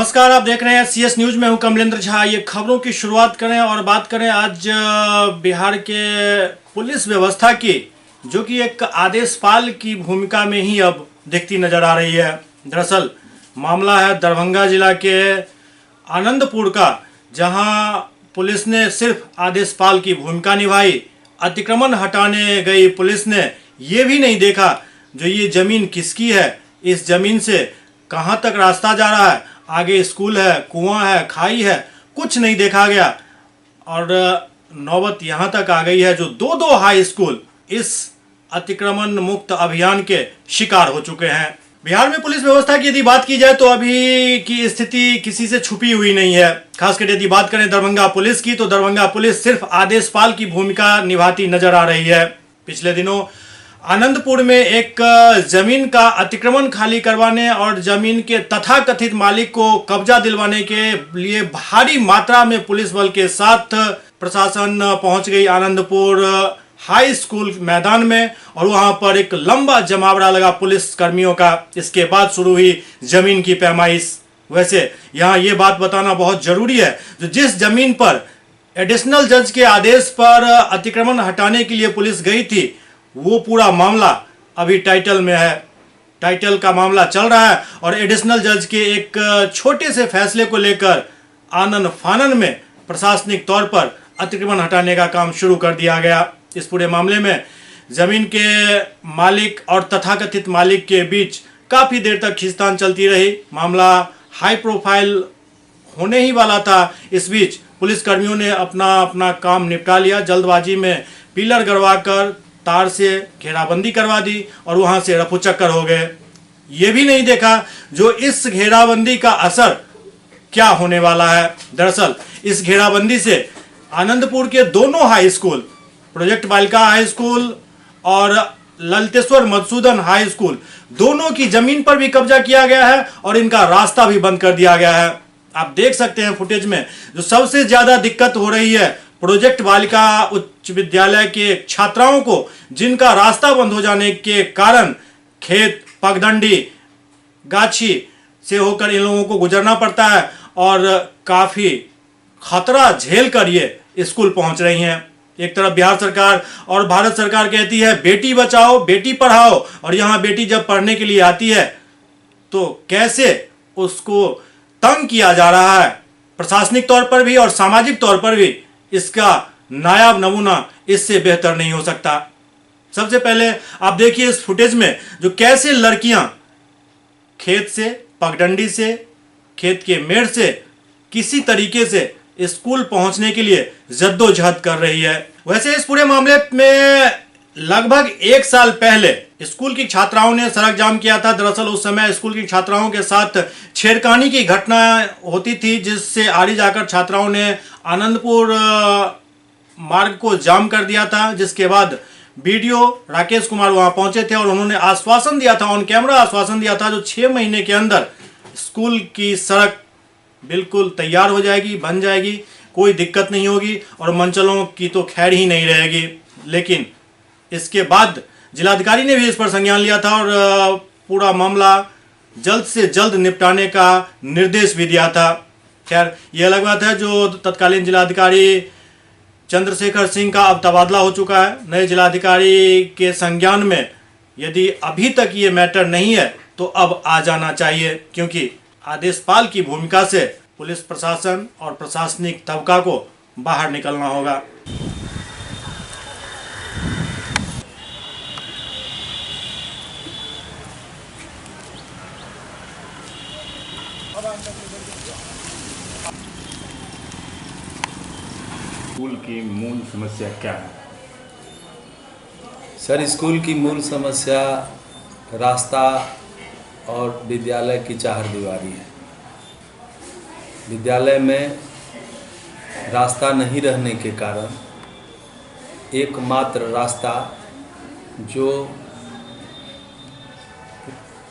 नमस्कार, आप देख रहे हैं CS न्यूज में हूं कमलेंद्र झा। ये खबरों की शुरुआत करें और बात करें आज बिहार के पुलिस व्यवस्था की, जो कि एक आदेशपाल की भूमिका में ही अब दिखती नजर आ रही है। दरअसल मामला है दरभंगा जिला के आनंदपुर का, जहां पुलिस ने सिर्फ आदेशपाल की भूमिका निभाई। अतिक्रमण हटाने गई पुलिस ने ये भी नहीं देखा जो ये जमीन किसकी है, इस जमीन से कहां तक रास्ता जा रहा है, आगे स्कूल है, कुआं है, खाई है, कुछ नहीं देखा गया। और नौबत यहां तक आ गई है जो दो हाई स्कूल इस अतिक्रमण मुक्त अभियान के शिकार हो चुके हैं। बिहार में पुलिस व्यवस्था की यदि बात की जाए तो अभी की स्थिति किसी से छुपी हुई नहीं है। खासकर यदि बात करें दरभंगा पुलिस की, तो दरभंगा पुलिस सिर्फ आदेशपाल की भूमिका निभाती नजर आ रही है। पिछले दिनों आनंदपुर में एक जमीन का अतिक्रमण खाली करवाने और जमीन के तथाकथित मालिक को कब्जा दिलवाने के लिए भारी मात्रा में पुलिस बल के साथ प्रशासन पहुंच गई आनंदपुर हाई स्कूल मैदान में, और वहां पर एक लंबा जमावड़ा लगा पुलिस कर्मियों का। इसके बाद शुरू हुई जमीन की पैमाइश। वैसे यहाँ ये बात बताना बहुत जरूरी है, जो जिस जमीन पर एडिशनल जज के आदेश पर अतिक्रमण हटाने के लिए पुलिस गई थी, वो पूरा मामला अभी टाइटल में है। टाइटल का मामला चल रहा है और एडिशनल जज के एक छोटे से फैसले को लेकर आनन फानन में प्रशासनिक तौर पर अतिक्रमण हटाने का काम शुरू कर दिया गया। इस पूरे मामले में जमीन के मालिक और तथाकथित मालिक के बीच काफी देर तक खींचतान चलती रही। मामला हाई प्रोफाइल होने ही वाला था। इस बीच पुलिसकर्मियों ने अपना काम निपटा लिया। जल्दबाजी में पिलर गड़वाकर तार से घेराबंदी करवा दी और वहां से रफू चक्कर हो गए। ये भी नहीं देखा जो इस घेराबंदी का असर क्या होने वाला है। दरअसल इस घेराबंदी से आनंदपुर के दोनों हाई स्कूल, प्रोजेक्ट बालिका हाई स्कूल और ललितेश्वर मधुसूदन हाई स्कूल, दोनों की जमीन पर भी कब्जा किया गया है और इनका रास्ता भी बंद कर दिया गया है। आप देख सकते हैं फुटेज में, जो सबसे ज्यादा दिक्कत हो रही है प्रोजेक्ट बालिका उच्च विद्यालय के छात्राओं को, जिनका रास्ता बंद हो जाने के कारण खेत, पगडंडी, गाछी से होकर इन लोगों को गुजरना पड़ता है और काफी खतरा झेल कर ये स्कूल पहुंच रही हैं। एक तरफ बिहार सरकार और भारत सरकार कहती है बेटी बचाओ बेटी पढ़ाओ, और यहां बेटी जब पढ़ने के लिए आती है तो कैसे उसको तंग किया जा रहा है, प्रशासनिक तौर पर भी और सामाजिक तौर पर भी। इसका नायाब नमूना इससे बेहतर नहीं हो सकता। सबसे पहले आप देखिए इस फुटेज में, जो कैसे लड़कियां खेत से, पगडंडी से, खेत के मेड़ से किसी तरीके से स्कूल पहुंचने के लिए जद्दोजहद कर रही है। वैसे इस पूरे मामले में लगभग 1 साल पहले स्कूल की छात्राओं ने सड़क जाम किया था। दरअसल उस समय स्कूल की छात्राओं के साथ छेड़खानी की घटना होती थी, जिससे आड़ी जाकर छात्राओं ने आनंदपुर मार्ग को जाम कर दिया था। जिसके बाद बीडीओ राकेश कुमार वहां पहुंचे थे और उन्होंने आश्वासन दिया था, ऑन कैमरा आश्वासन दिया था, जो 6 महीने के अंदर स्कूल की सड़क बिल्कुल तैयार हो जाएगी, बन जाएगी, कोई दिक्कत नहीं होगी और मंचलों की तो खैर ही नहीं रहेगी। लेकिन इसके बाद जिलाधिकारी ने भी इस पर संज्ञान लिया था और पूरा मामला जल्द से जल्द निपटाने का निर्देश भी दिया था। खैर ये अलग बात है, जो तत्कालीन जिलाधिकारी चंद्रशेखर सिंह का अब तबादला हो चुका है। नए जिलाधिकारी के संज्ञान में यदि अभी तक ये मैटर नहीं है तो अब आ जाना चाहिए, क्योंकि आदेशपाल की भूमिका से पुलिस प्रशासन और प्रशासनिक तबका को बाहर निकलना होगा। स्कूल की मूल समस्या क्या है? सर, स्कूल की मूल समस्या रास्ता और विद्यालय की चारदीवारी है। विद्यालय में रास्ता नहीं रहने के कारण एकमात्र रास्ता जो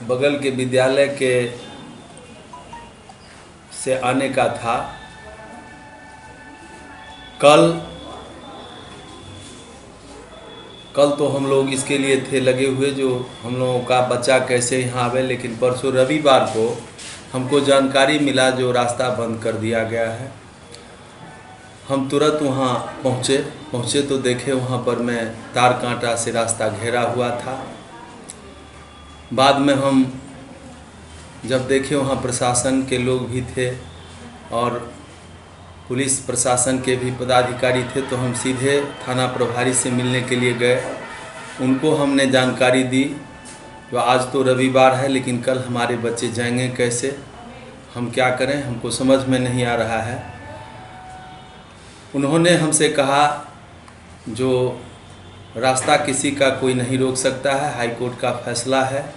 बगल के विद्यालय के से आने का था, कल तो हम लोग इसके लिए थे लगे हुए, जो हम लोगों का बच्चा कैसे यहाँ आवे, लेकिन परसों रविवार को हमको जानकारी मिला जो रास्ता बंद कर दिया गया है। हम तुरंत वहाँ पहुँचे तो देखे वहाँ पर मैं तार कांटा से रास्ता घेरा हुआ था। बाद में हम जब देखे वहाँ प्रशासन के लोग भी थे और पुलिस प्रशासन के भी पदाधिकारी थे, तो हम सीधे थाना प्रभारी से मिलने के लिए गए। उनको हमने जानकारी दी तो आज तो रविवार है, लेकिन कल हमारे बच्चे जाएंगे कैसे, हम क्या करें, हमको समझ में नहीं आ रहा है। उन्होंने हमसे कहा जो रास्ता किसी का कोई नहीं रोक सकता है, हाई कोर्ट का फैसला है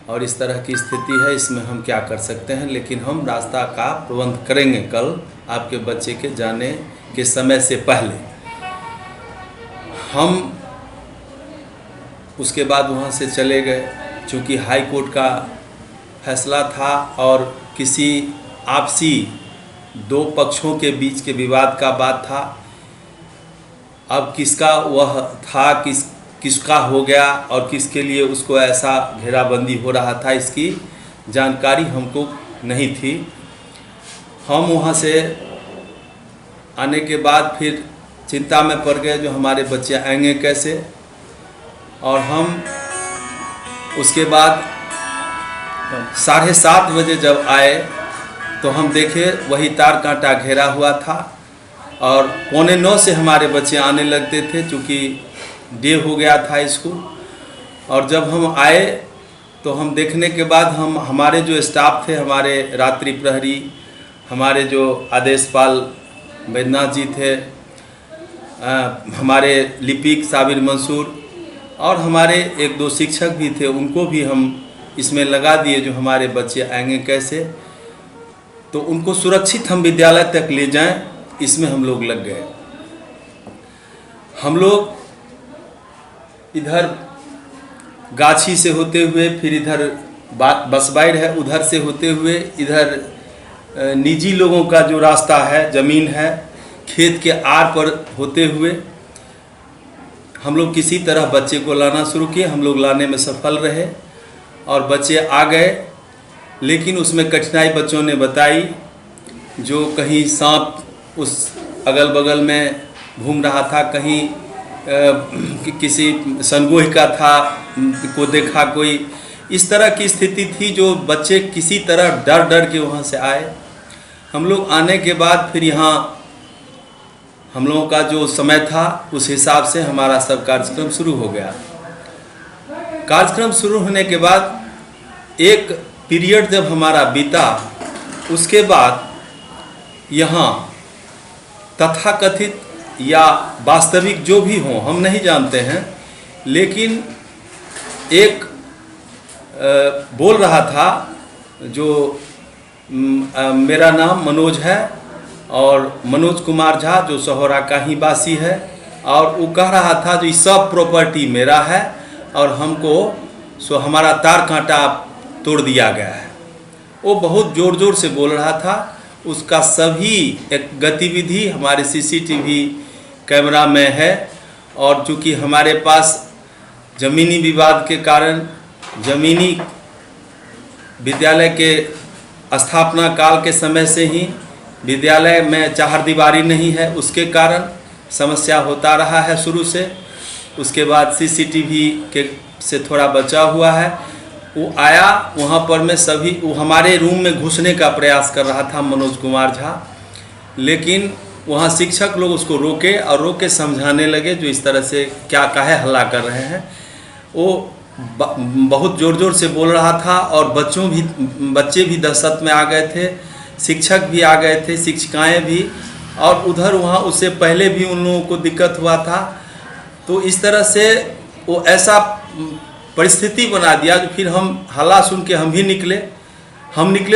और इस तरह की स्थिति है, इसमें हम क्या कर सकते हैं, लेकिन हम रास्ता का प्रबंध करेंगे कल आपके बच्चे के जाने के समय से पहले। हम उसके बाद वहाँ से चले गए। चूँकि हाई कोर्ट का फैसला था और किसी आपसी दो पक्षों के बीच के विवाद का बात था। अब किसका वह था, किसका हो गया और किसके लिए उसको ऐसा घेराबंदी हो रहा था, इसकी जानकारी हमको नहीं थी। हम वहाँ से आने के बाद फिर चिंता में पड़ गए जो हमारे बच्चे आएंगे कैसे। और हम उसके बाद 7:30 बजे जब आए तो हम देखे वही तार कांटा घेरा हुआ था और 8:45 से हमारे बच्चे आने लगते थे, चूँकि डे हो गया था स्कूल। और जब हम आए तो हम देखने के बाद हमारे जो स्टाफ थे, हमारे रात्रि प्रहरी, हमारे जो आदेशपाल बैद्यनाथ जी थे, हमारे लिपिक साबिर मंसूर और हमारे 1-2 शिक्षक भी थे, उनको भी हम इसमें लगा दिए जो हमारे बच्चे आएंगे कैसे, तो उनको सुरक्षित हम विद्यालय तक ले जाएं, इसमें हम लोग लग गए। हम लोग इधर गाछी से होते हुए, फिर इधर बसबाइर है उधर से होते हुए, इधर निजी लोगों का जो रास्ता है, ज़मीन है, खेत के आर पर होते हुए हम लोग किसी तरह बच्चे को लाना शुरू किए। हम लोग लाने में सफल रहे और बच्चे आ गए, लेकिन उसमें कठिनाई बच्चों ने बताई। जो कहीं सांप उस अगल बगल में घूम रहा था, कहीं किसी सनगोह का था को देखा कोई, इस तरह की स्थिति थी जो बच्चे किसी तरह डर के वहाँ से आए। हम लोग आने के बाद फिर यहाँ हम लोगों का जो समय था उस हिसाब से हमारा सब कार्यक्रम शुरू हो गया। कार्यक्रम शुरू होने के बाद एक पीरियड जब हमारा बीता, उसके बाद यहाँ तथाकथित या वास्तविक जो भी हो हम नहीं जानते हैं, लेकिन एक बोल रहा था जो मेरा नाम मनोज है और मनोज कुमार झा जो सहोरा का ही वासी है, और वो कह रहा था जो ये सब प्रॉपर्टी मेरा है और हमको हमारा तार कांटा तोड़ दिया गया है। वो बहुत ज़ोर ज़ोर से बोल रहा था। उसका सभी एक गतिविधि हमारे सीसीटीवी कैमरा में है, और चूँकि हमारे पास ज़मीनी विवाद के कारण ज़मीनी विद्यालय के स्थापना काल के समय से ही विद्यालय में चारदीवारी नहीं है, उसके कारण समस्या होता रहा है शुरू से। उसके बाद सीसीटीवी के से थोड़ा बचा हुआ है। वो आया वहाँ पर मैं सभी, वो हमारे रूम में घुसने का प्रयास कर रहा था मनोज कुमार झा, लेकिन वहाँ शिक्षक लोग उसको रोके और रोक के समझाने लगे जो इस तरह से क्या काहे हल्ला कर रहे हैं। वो बहुत ज़ोर ज़ोर से बोल रहा था और बच्चे भी दहशत में आ गए थे, शिक्षक भी आ गए थे, शिक्षिकाएं भी, और उधर वहाँ उससे पहले भी उन लोगों को दिक्कत हुआ था। तो इस तरह से वो ऐसा परिस्थिति बना दिया जो फिर हम हल्ला सुन के हम भी निकले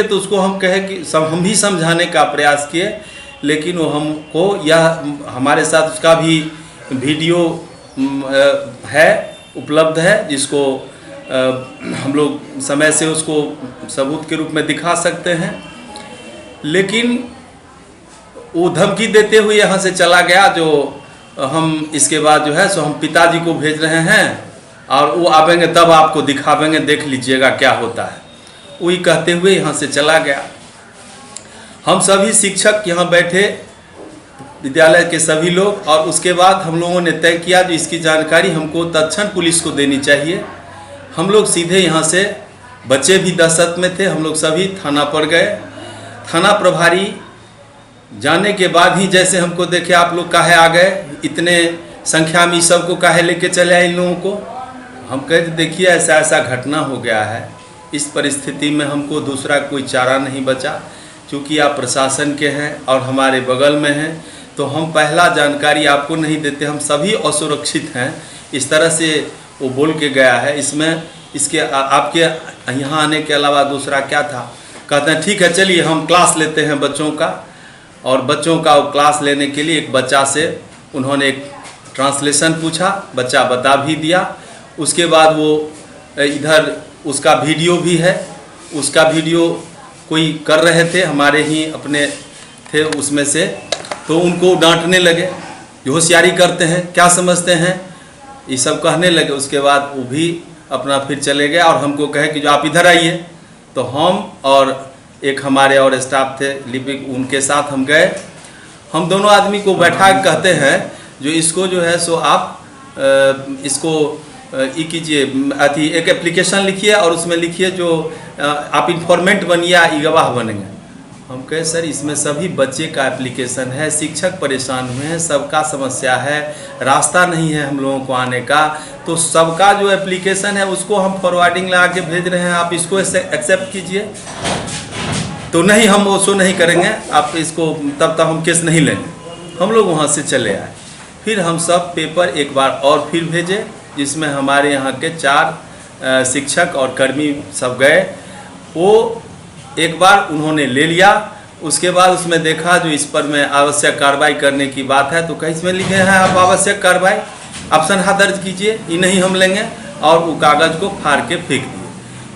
तो उसको हम कहे कि हम भी समझाने का प्रयास किए, लेकिन वो हमको यह हमारे साथ उसका भी वीडियो है उपलब्ध है, जिसको हम लोग समय से उसको सबूत के रूप में दिखा सकते हैं। लेकिन वो धमकी देते हुए यहाँ से चला गया जो हम इसके बाद जो है सो हम पिताजी को भेज रहे हैं और वो आवेंगे तब आपको दिखावेंगे, देख लीजिएगा क्या होता है। वही कहते हुए यहाँ से चला गया। हम सभी शिक्षक यहाँ बैठे, विद्यालय के सभी लोग, और उसके बाद हम लोगों ने तय किया जो इसकी जानकारी हमको तत्क्षण पुलिस को देनी चाहिए। हम लोग सीधे यहाँ से, बच्चे भी दहशत में थे, हम लोग सभी थाना पर गए। थाना प्रभारी जाने के बाद ही जैसे हमको देखे, आप लोग काहे आ गए, इतने संख्या में सबको काहे लेके चले आए इन लोगों को। हम कहते देखिए ऐसा ऐसा घटना हो गया है, इस परिस्थिति में हमको दूसरा कोई चारा नहीं बचा, क्योंकि आप प्रशासन के हैं और हमारे बगल में हैं, तो हम पहला जानकारी आपको नहीं देते, हम सभी असुरक्षित हैं। इस तरह से वो बोल के गया है। इसमें इसके आपके यहाँ आने के अलावा दूसरा क्या था। कहते हैं ठीक है चलिए हम क्लास लेते हैं बच्चों का, और बच्चों का वो क्लास लेने के लिए एक बच्चा से उन्होंने एक ट्रांसलेशन पूछा, बच्चा बता भी दिया। उसके बाद वो इधर उसका वीडियो भी है, उसका वीडियो कोई कर रहे थे, हमारे ही अपने थे उसमें से, तो उनको डांटने लगे, जो होशियारी करते हैं, क्या समझते हैं, ये सब कहने लगे। उसके बाद वो भी अपना फिर चले गए और हमको कहे कि जो आप इधर आइए। तो हम और एक हमारे और स्टाफ थे लिपिक, उनके साथ हम गए। हम दोनों आदमी को बैठा के कहते हैं जो इसको जो है सो आप इसको ये कीजिए, अथी एक एप्लीकेशन लिखिए और उसमें लिखिए जो आप इंफॉर्मेंट बनिए या गवाह बनेंगे। हम कहे सर इसमें सभी बच्चे का एप्लीकेशन है, शिक्षक परेशान हुए हैं, सबका समस्या है, रास्ता नहीं है हम लोगों को आने का, तो सबका जो एप्लीकेशन है उसको हम फॉरवर्डिंग लगा के भेज रहे हैं, आप इसको एक्सेप्ट कीजिए। तो नहीं, हम वो शो नहीं करेंगे, आप इसको तब तक हम केस नहीं लेंगे। हम लोग वहाँ से चले आए। फिर हम सब पेपर एक बार और फिर भेजे, जिसमें हमारे यहाँ के 4 शिक्षक और कर्मी सब गए। वो एक बार उन्होंने ले लिया। उसके बाद उसमें देखा जो इस पर में आवश्यक कार्रवाई करने की बात है, तो कहीं इसमें लिखे हैं आप आवश्यक कार्रवाई, ऑप्शन हाँ दर्ज कीजिए, ये नहीं हम लेंगे, और वो कागज़ को फाड़ के फेंक दिए।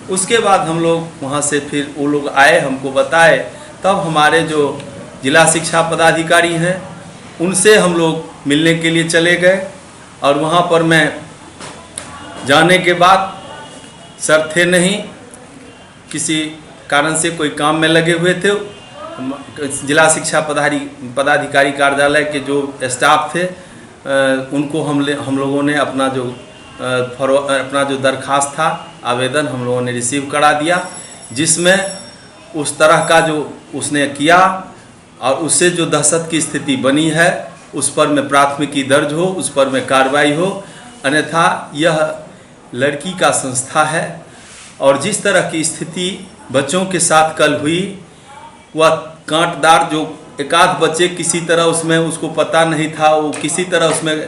उसके बाद हम लोग वहाँ से फिर वो लोग आए, हमको बताए, तब हमारे जो जिला शिक्षा पदाधिकारी हैं उनसे हम लोग मिलने के लिए चले गए। और वहाँ पर मैं जाने के बाद सर थे नहीं, किसी कारण से कोई काम में लगे हुए थे। जिला शिक्षा पदाधिकारी कार्यालय के जो स्टाफ थे उनको हम लोगों ने अपना जो दरखास्त था, आवेदन हम लोगों ने रिसीव करा दिया, जिसमें उस तरह का जो उसने किया और उससे जो दहशत की स्थिति बनी है उस पर में प्राथमिकी दर्ज हो, उस पर में कार्रवाई हो। अन्यथा यह लड़की का संस्था है और जिस तरह की स्थिति बच्चों के साथ कल हुई, वह कांटदार जो एकाध बच्चे किसी तरह उसमें उसको पता नहीं था, वो किसी तरह उसमें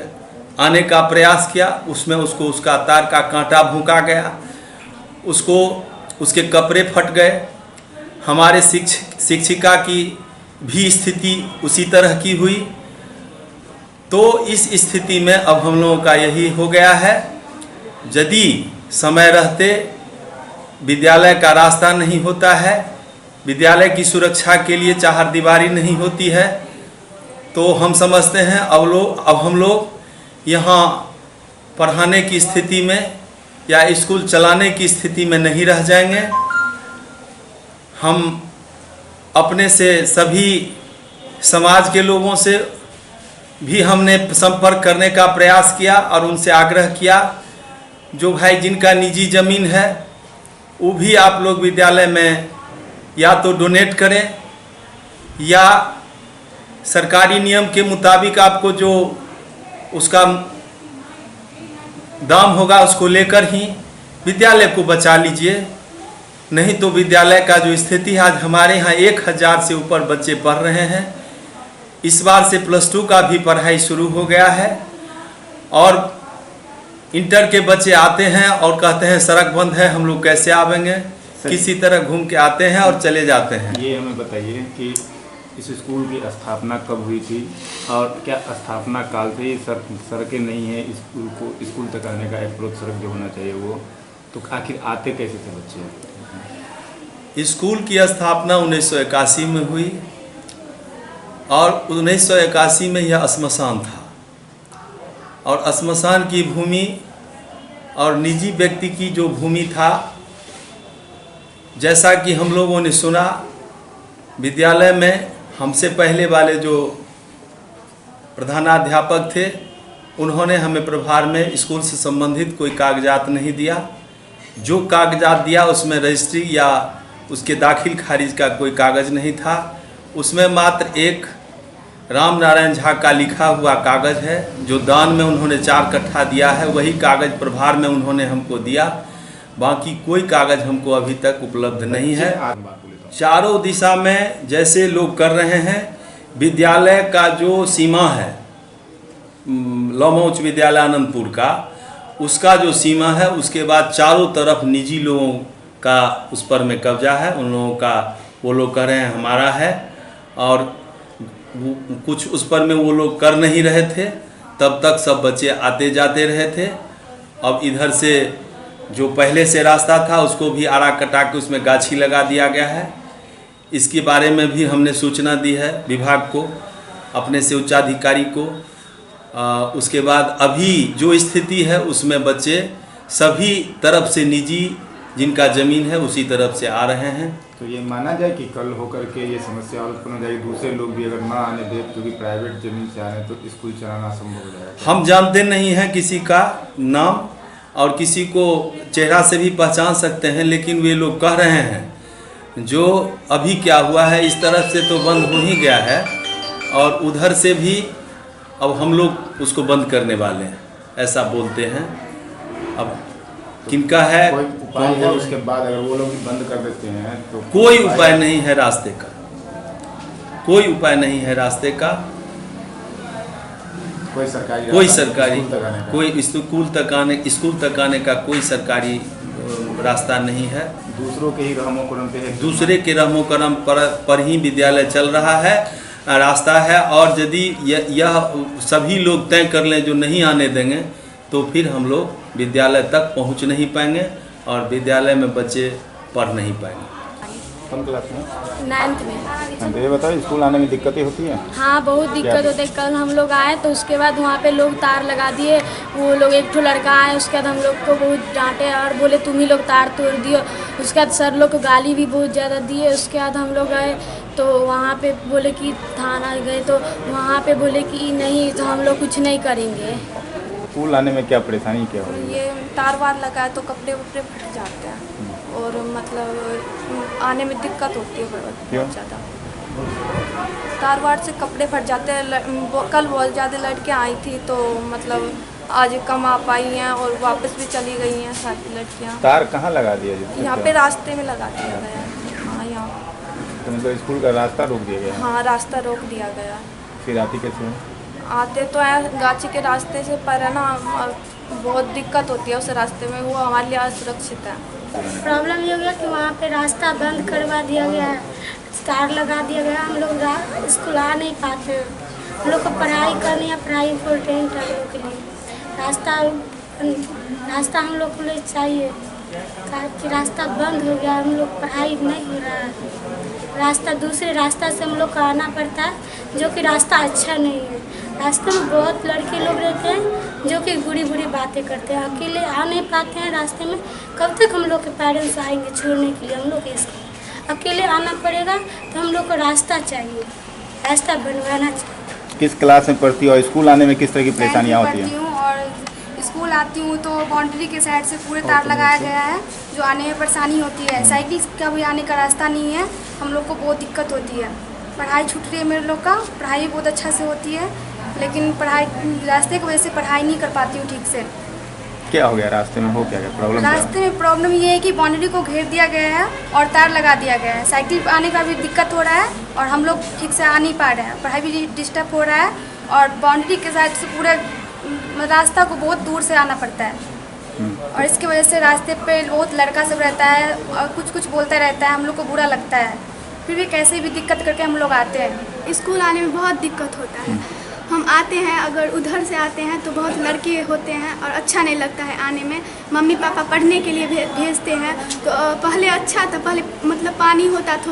आने का प्रयास किया, उसमें उसको उसका तार का कांटा भूंका गया, उसको उसके कपड़े फट गए। हमारे शिक्षिका की भी स्थिति उसी तरह की हुई। तो इस स्थिति में अब हम लोगों का यही हो गया है, यदि समय रहते विद्यालय का रास्ता नहीं होता है, विद्यालय की सुरक्षा के लिए चारदीवारी नहीं होती है, तो हम समझते हैं अब हम लोग यहाँ पढ़ाने की स्थिति में या स्कूल चलाने की स्थिति में नहीं रह जाएंगे। हम अपने से सभी समाज के लोगों से भी हमने संपर्क करने का प्रयास किया और उनसे आग्रह किया, जो भाई जिनका निजी ज़मीन है वो भी आप लोग विद्यालय में या तो डोनेट करें या सरकारी नियम के मुताबिक आपको जो उसका दाम होगा उसको लेकर ही विद्यालय को बचा लीजिए। नहीं तो विद्यालय का जो स्थिति है, आज हमारे यहाँ 1000 से ऊपर बच्चे पढ़ रहे हैं। इस बार से +2 का भी पढ़ाई शुरू हो गया है और इंटर के बच्चे आते हैं और कहते हैं सड़क बंद है, हम लोग कैसे आवेंगे, किसी तरह घूम के आते हैं और चले जाते हैं। ये हमें बताइए कि इस स्कूल की स्थापना कब हुई थी और क्या स्थापना काल से ही सड़कें नहीं है, स्कूल तक आने का अप्रोच सड़क जो होना चाहिए वो, तो आखिर आते कैसे थे बच्चे? स्कूल की स्थापना 1981 में हुई और 1981 में यह श्मशान था और श्मशान की भूमि और निजी व्यक्ति की जो भूमि था, जैसा कि हम लोगों ने सुना, विद्यालय में हमसे पहले वाले जो प्रधानाध्यापक थे उन्होंने हमें प्रभार में स्कूल से संबंधित कोई कागजात नहीं दिया। जो कागजात दिया उसमें रजिस्ट्री या उसके दाखिल खारिज का कोई कागज़ नहीं था। उसमें मात्र एक राम नारायण झा का लिखा हुआ कागज़ है जो दान में उन्होंने 4 कट्ठा दिया है, वही कागज़ प्रभार में उन्होंने हमको दिया। बाकी कोई कागज़ हमको अभी तक उपलब्ध नहीं है। चारों दिशा में जैसे लोग कर रहे हैं, विद्यालय का जो सीमा है लौमा उच्च विद्यालय आनंदपुर का, उसका जो सीमा है उसके बाद चारों तरफ निजी लोगों का उस पर में कब्जा है। उन लोगों का, वो लोग कह रहे हैं हमारा है, और कुछ उस पर में वो लोग कर नहीं रहे थे। तब तक सब बच्चे आते जाते रहे थे। अब इधर से जो पहले से रास्ता था उसको भी आड़ा कटा के उसमें गाछी लगा दिया गया है। इसके बारे में भी हमने सूचना दी है विभाग को, अपने से उच्चाधिकारी को। उसके बाद अभी जो स्थिति है उसमें बच्चे सभी तरफ से निजी जिनका ज़मीन है उसी तरफ से आ रहे हैं। तो ये माना जाए कि कल होकर के ये समस्या और उत्पन्न हो जाएगी, दूसरे लोग भी अगर ना आने दे क्योंकि प्राइवेट ज़मीन से आ रहे हैं तो स्कूल चलाना असंभव हो जाएगा। हम जानते नहीं हैं किसी का नाम और किसी को चेहरा से भी पहचान सकते हैं, लेकिन वे लोग कह रहे हैं जो अभी क्या हुआ है इस तरफ से तो बंद हो ही गया है और उधर से भी अब हम लोग उसको बंद करने वाले हैं, ऐसा बोलते हैं। अब किनका है कोई उपाय है उसके बाद अगर वो लोग बंद कर देते हैं तो कोई उपाय नहीं है रास्ते का, कोई उपाय नहीं है रास्ते का। कोई सरकारी कोई स्कूल तक आने का कोई सरकारी रास्ता नहीं है। दूसरों के ही रहमो करम पे है, दूसरे के रहमो करम पर ही विद्यालय चल रहा है, रास्ता है। और यदि यह सभी लोग तय कर लें जो नहीं आने देंगे तो फिर हम लोग विद्यालय तक पहुंच नहीं पाएंगे और विद्यालय में बच्चे पढ़ नहीं पाएंगे। कौन क्लास में? 9th में। ये बताओ, स्कूल आने में दिक्कतें होती हैं? हाँ, बहुत दिक्कत होती है। कल हम लोग आए तो उसके बाद वहाँ पे लोग तार लगा दिए। वो लोग, एक ठो लड़का आए, उसके बाद हम लोग को बहुत डांटे और बोले तुम ही लोग तार तोड़ दियो। उसके बाद सर लोग को गाली भी बहुत ज़्यादा दिए। उसके बाद हम लोग गए तो वहाँ पे बोले कि थाना गए तो वहाँ पे बोले कि नहीं, तो हम लोग कुछ नहीं करेंगे। स्कूल आने में क्या परेशानी क्या हो रही है? ये तार वार लगा है तो कपड़े वपड़े फट जाते हैं और मतलब आने में दिक्कत होती है बहुत ज़्यादा। तार वार से कपड़े फट जाते हैं। कल बहुत ज़्यादा लड़कियाँ आई थी तो मतलब आज कम आ पाई हैं और वापस भी चली गई हैं सारी लड़कियाँ। तार कहाँ लगा दिया? यहाँ पे रास्ते में लगा दिया गया है। हाँ, यहाँ तो मतलब स्कूल का रास्ता रोक दिया गया? हाँ, रास्ता रोक दिया गया। फिर आती कैसे? आते तो हैं गाची के रास्ते से, पर है ना बहुत दिक्कत होती है उस रास्ते में, वो हमारे लिए असुरक्षित है। प्रॉब्लम ये हो गया कि वहाँ पे रास्ता बंद करवा दिया गया है, तार लगा दिया गया। हम लोग स्कूल आ नहीं पाते हैं। हम लोग को पढ़ाई करनी है, पढ़ाई इम्पोर्टेंट है हम लोग के लिए। रास्ता हम लोग को लिए चाहिए कि रास्ता बंद हो गया, हम लोग पढ़ाई नहीं हो रहा है। रास्ता दूसरे रास्ता से हम लोग को आना पड़ता है जो कि रास्ता अच्छा नहीं है। रास्ते में बहुत लड़के लोग रहते हैं जो कि बुरी बुरी बातें करते हैं, अकेले आ नहीं पाते हैं रास्ते में। कब तक हम लोग के पेरेंट्स आएंगे छोड़ने के लिए? हम लोग इसको अकेले आना पड़ेगा। तो हम लोग को रास्ता चाहिए, रास्ता बनवाना चाहिए। किस क्लास में पढ़ती हो और स्कूल आने में किस तरह की परेशानियाँ होती हैं? और स्कूल आती हूँ तो बाउंड्री के साइड से पूरे तार लगाया गया है जो आने में परेशानी होती है। साइकिल का भी आने का रास्ता नहीं है, हम लोग को बहुत दिक्कत होती है। पढ़ाई छूट रही है मेरे लोग का, पढ़ाई भी बहुत अच्छा से होती है लेकिन पढ़ाई रास्ते की वजह से पढ़ाई नहीं कर पाती हूँ ठीक से। क्या हो गया रास्ते में? हो क्या प्रॉब्लम? रास्ते में प्रॉब्लम ये है कि बाउंड्री को घेर दिया गया है और तार लगा दिया गया है। साइकिल आने का भी दिक्कत हो रहा है और हम लोग ठीक से आ नहीं पा रहे हैं। पढ़ाई भी डिस्टर्ब हो रहा है और बाउंड्री के साइड से पूरे रास्ता को बहुत दूर से आना पड़ता है और इसकी वजह से रास्ते पे बहुत लड़का सब रहता है और कुछ कुछ बोलता रहता है। हम लोग को बुरा लगता है, फिर भी कैसे भी दिक्कत करके हम लोग आते हैं। स्कूल आने में बहुत दिक्कत होता है। हम आते हैं, अगर उधर से आते हैं तो बहुत लड़के होते हैं और अच्छा नहीं लगता है आने में। मम्मी पापा पढ़ने के लिए भेजते हैं तो पहले अच्छा था, पहले मतलब पानी होता तो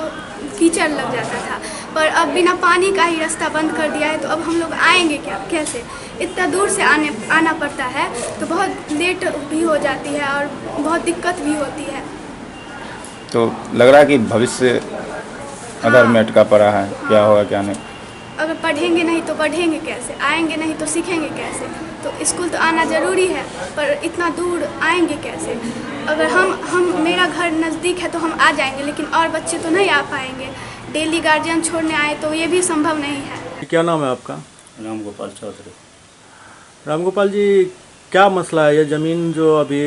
कीचड़ लग जाता था, पर अब बिना पानी का ही रास्ता बंद कर दिया है। तो अब हम लोग आएंगे कैसे? इतना दूर से आना पड़ता है तो बहुत लेट भी हो जाती है और बहुत दिक्कत भी होती है। तो लग रहा है कि भविष्य अगर में अटका पड़ा है, क्या होगा क्या नहीं। अगर पढ़ेंगे नहीं तो बढ़ेंगे कैसे, आएंगे नहीं तो सीखेंगे कैसे। तो स्कूल तो आना ज़रूरी है, पर इतना दूर आएंगे कैसे। अगर हम मेरा घर नज़दीक है तो हम आ जाएंगे, लेकिन और बच्चे तो नहीं आ पाएंगे। डेली गार्जियन छोड़ने आए तो ये भी संभव नहीं है। क्या नाम है आपका? राम गोपाल चौधरी। राम गोपाल जी, क्या मसला है? ये ज़मीन जो अभी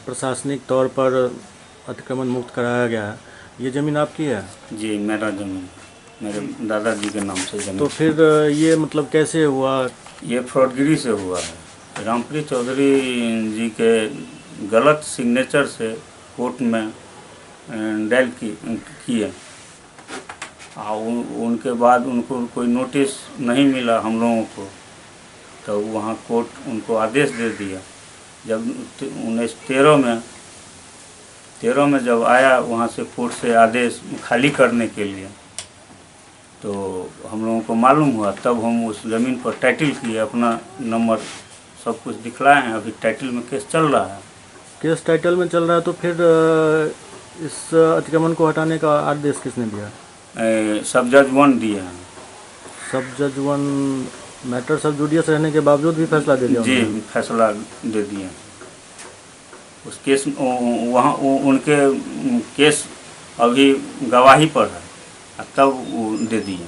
प्रशासनिक तौर पर अतिक्रमण मुक्त कराया गया है, ये ज़मीन आपकी है? जी, मेरा ज़मीन मेरे दादाजी के नाम से ज़मीन। तो फिर ये मतलब कैसे हुआ? ये फ्रॉडगिरी से हुआ है। रामप्रीत चौधरी जी के गलत सिग्नेचर से कोर्ट में डायल किए और उनके बाद उनको कोई नोटिस नहीं मिला हम लोगों को, तो वहाँ कोर्ट उनको आदेश दे दिया। जब 1913 में जब आया वहाँ से कोर्ट से आदेश खाली करने के लिए, तो हम लोगों को मालूम हुआ, तब हम उस ज़मीन पर टाइटल किए, अपना नंबर सब कुछ दिखलाए हैं। अभी टाइटल में केस चल रहा है। केस टाइटल में चल रहा है, तो फिर इस अतिक्रमण को हटाने का आदेश किसने दिया? सब जज 1 दिए हैं। सब जज 1 मैटर सब जुडियस रहने के बावजूद भी फैसला दे दिया? जी, फैसला दे दिए। उस केस वहाँ उनके केस अभी गवाही पर है, तब वो दे दिए।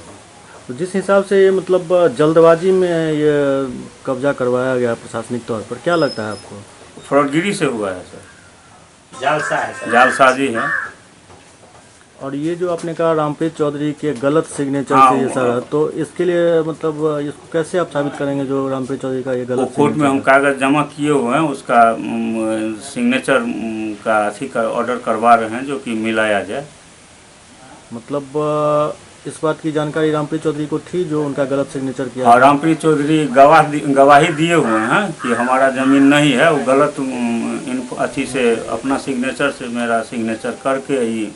तो जिस हिसाब से ये मतलब जल्दबाजी में ये कब्जा करवाया गया प्रशासनिक तौर पर, क्या लगता है आपको? फ्रॉडगिरी से हुआ है सर, जालसाजी है। और ये जो आपने कहा रामप्रीत चौधरी के गलत सिग्नेचर हाँ, से ये सारा, तो इसके लिए मतलब इसको कैसे आप साबित करेंगे जो रामप्रीत चौधरी का ये गलत कोर्ट में हम कागज जमा किए हुए हैं, उसका सिग्नेचर का अथी का ऑर्डर करवा रहे हैं, जो कि मिलाया जाए। मतलब इस बात की जानकारी रामप्रीत चौधरी को थी जो उनका गलत सिग्नेचर किया? और रामप्रीत चौधरी गवाही दिए हुए हैं कि हमारा ज़मीन नहीं है, वो गलत इन अथी से अपना सिग्नेचर से मेरा सिग्नेचर करके ही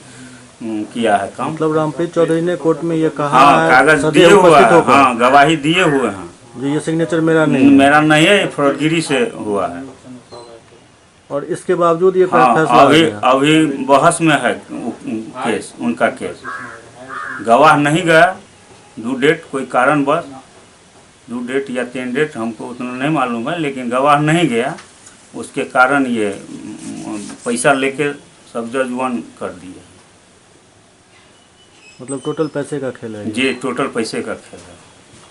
किया है काम। मतलब रामप्रीत चौधरी ने कोर्ट में ये कहा हाँ, है, कागज सदैव दिए हुआ उपस्थित है, होकर, हाँ, गवाही दिए हुए हैं जो ये सिग्नेचर मेरा नहीं है, ये फ्रॉडगिरी से हुआ है। और इसके बावजूद ये हाँ, फैसला अभी बहस में है केस, उनका केस। गवाह नहीं गया, ड्यू डेट कोई कारणवश, ड्यू डेट या 10 डेट हमको उतना नहीं मालूम है, लेकिन गवाह नहीं गया, उसके कारण ये पैसा लेके सब जज 1 कर दिए। मतलब टोटल पैसे का खेल है? जी, टोटल पैसे का खेल है।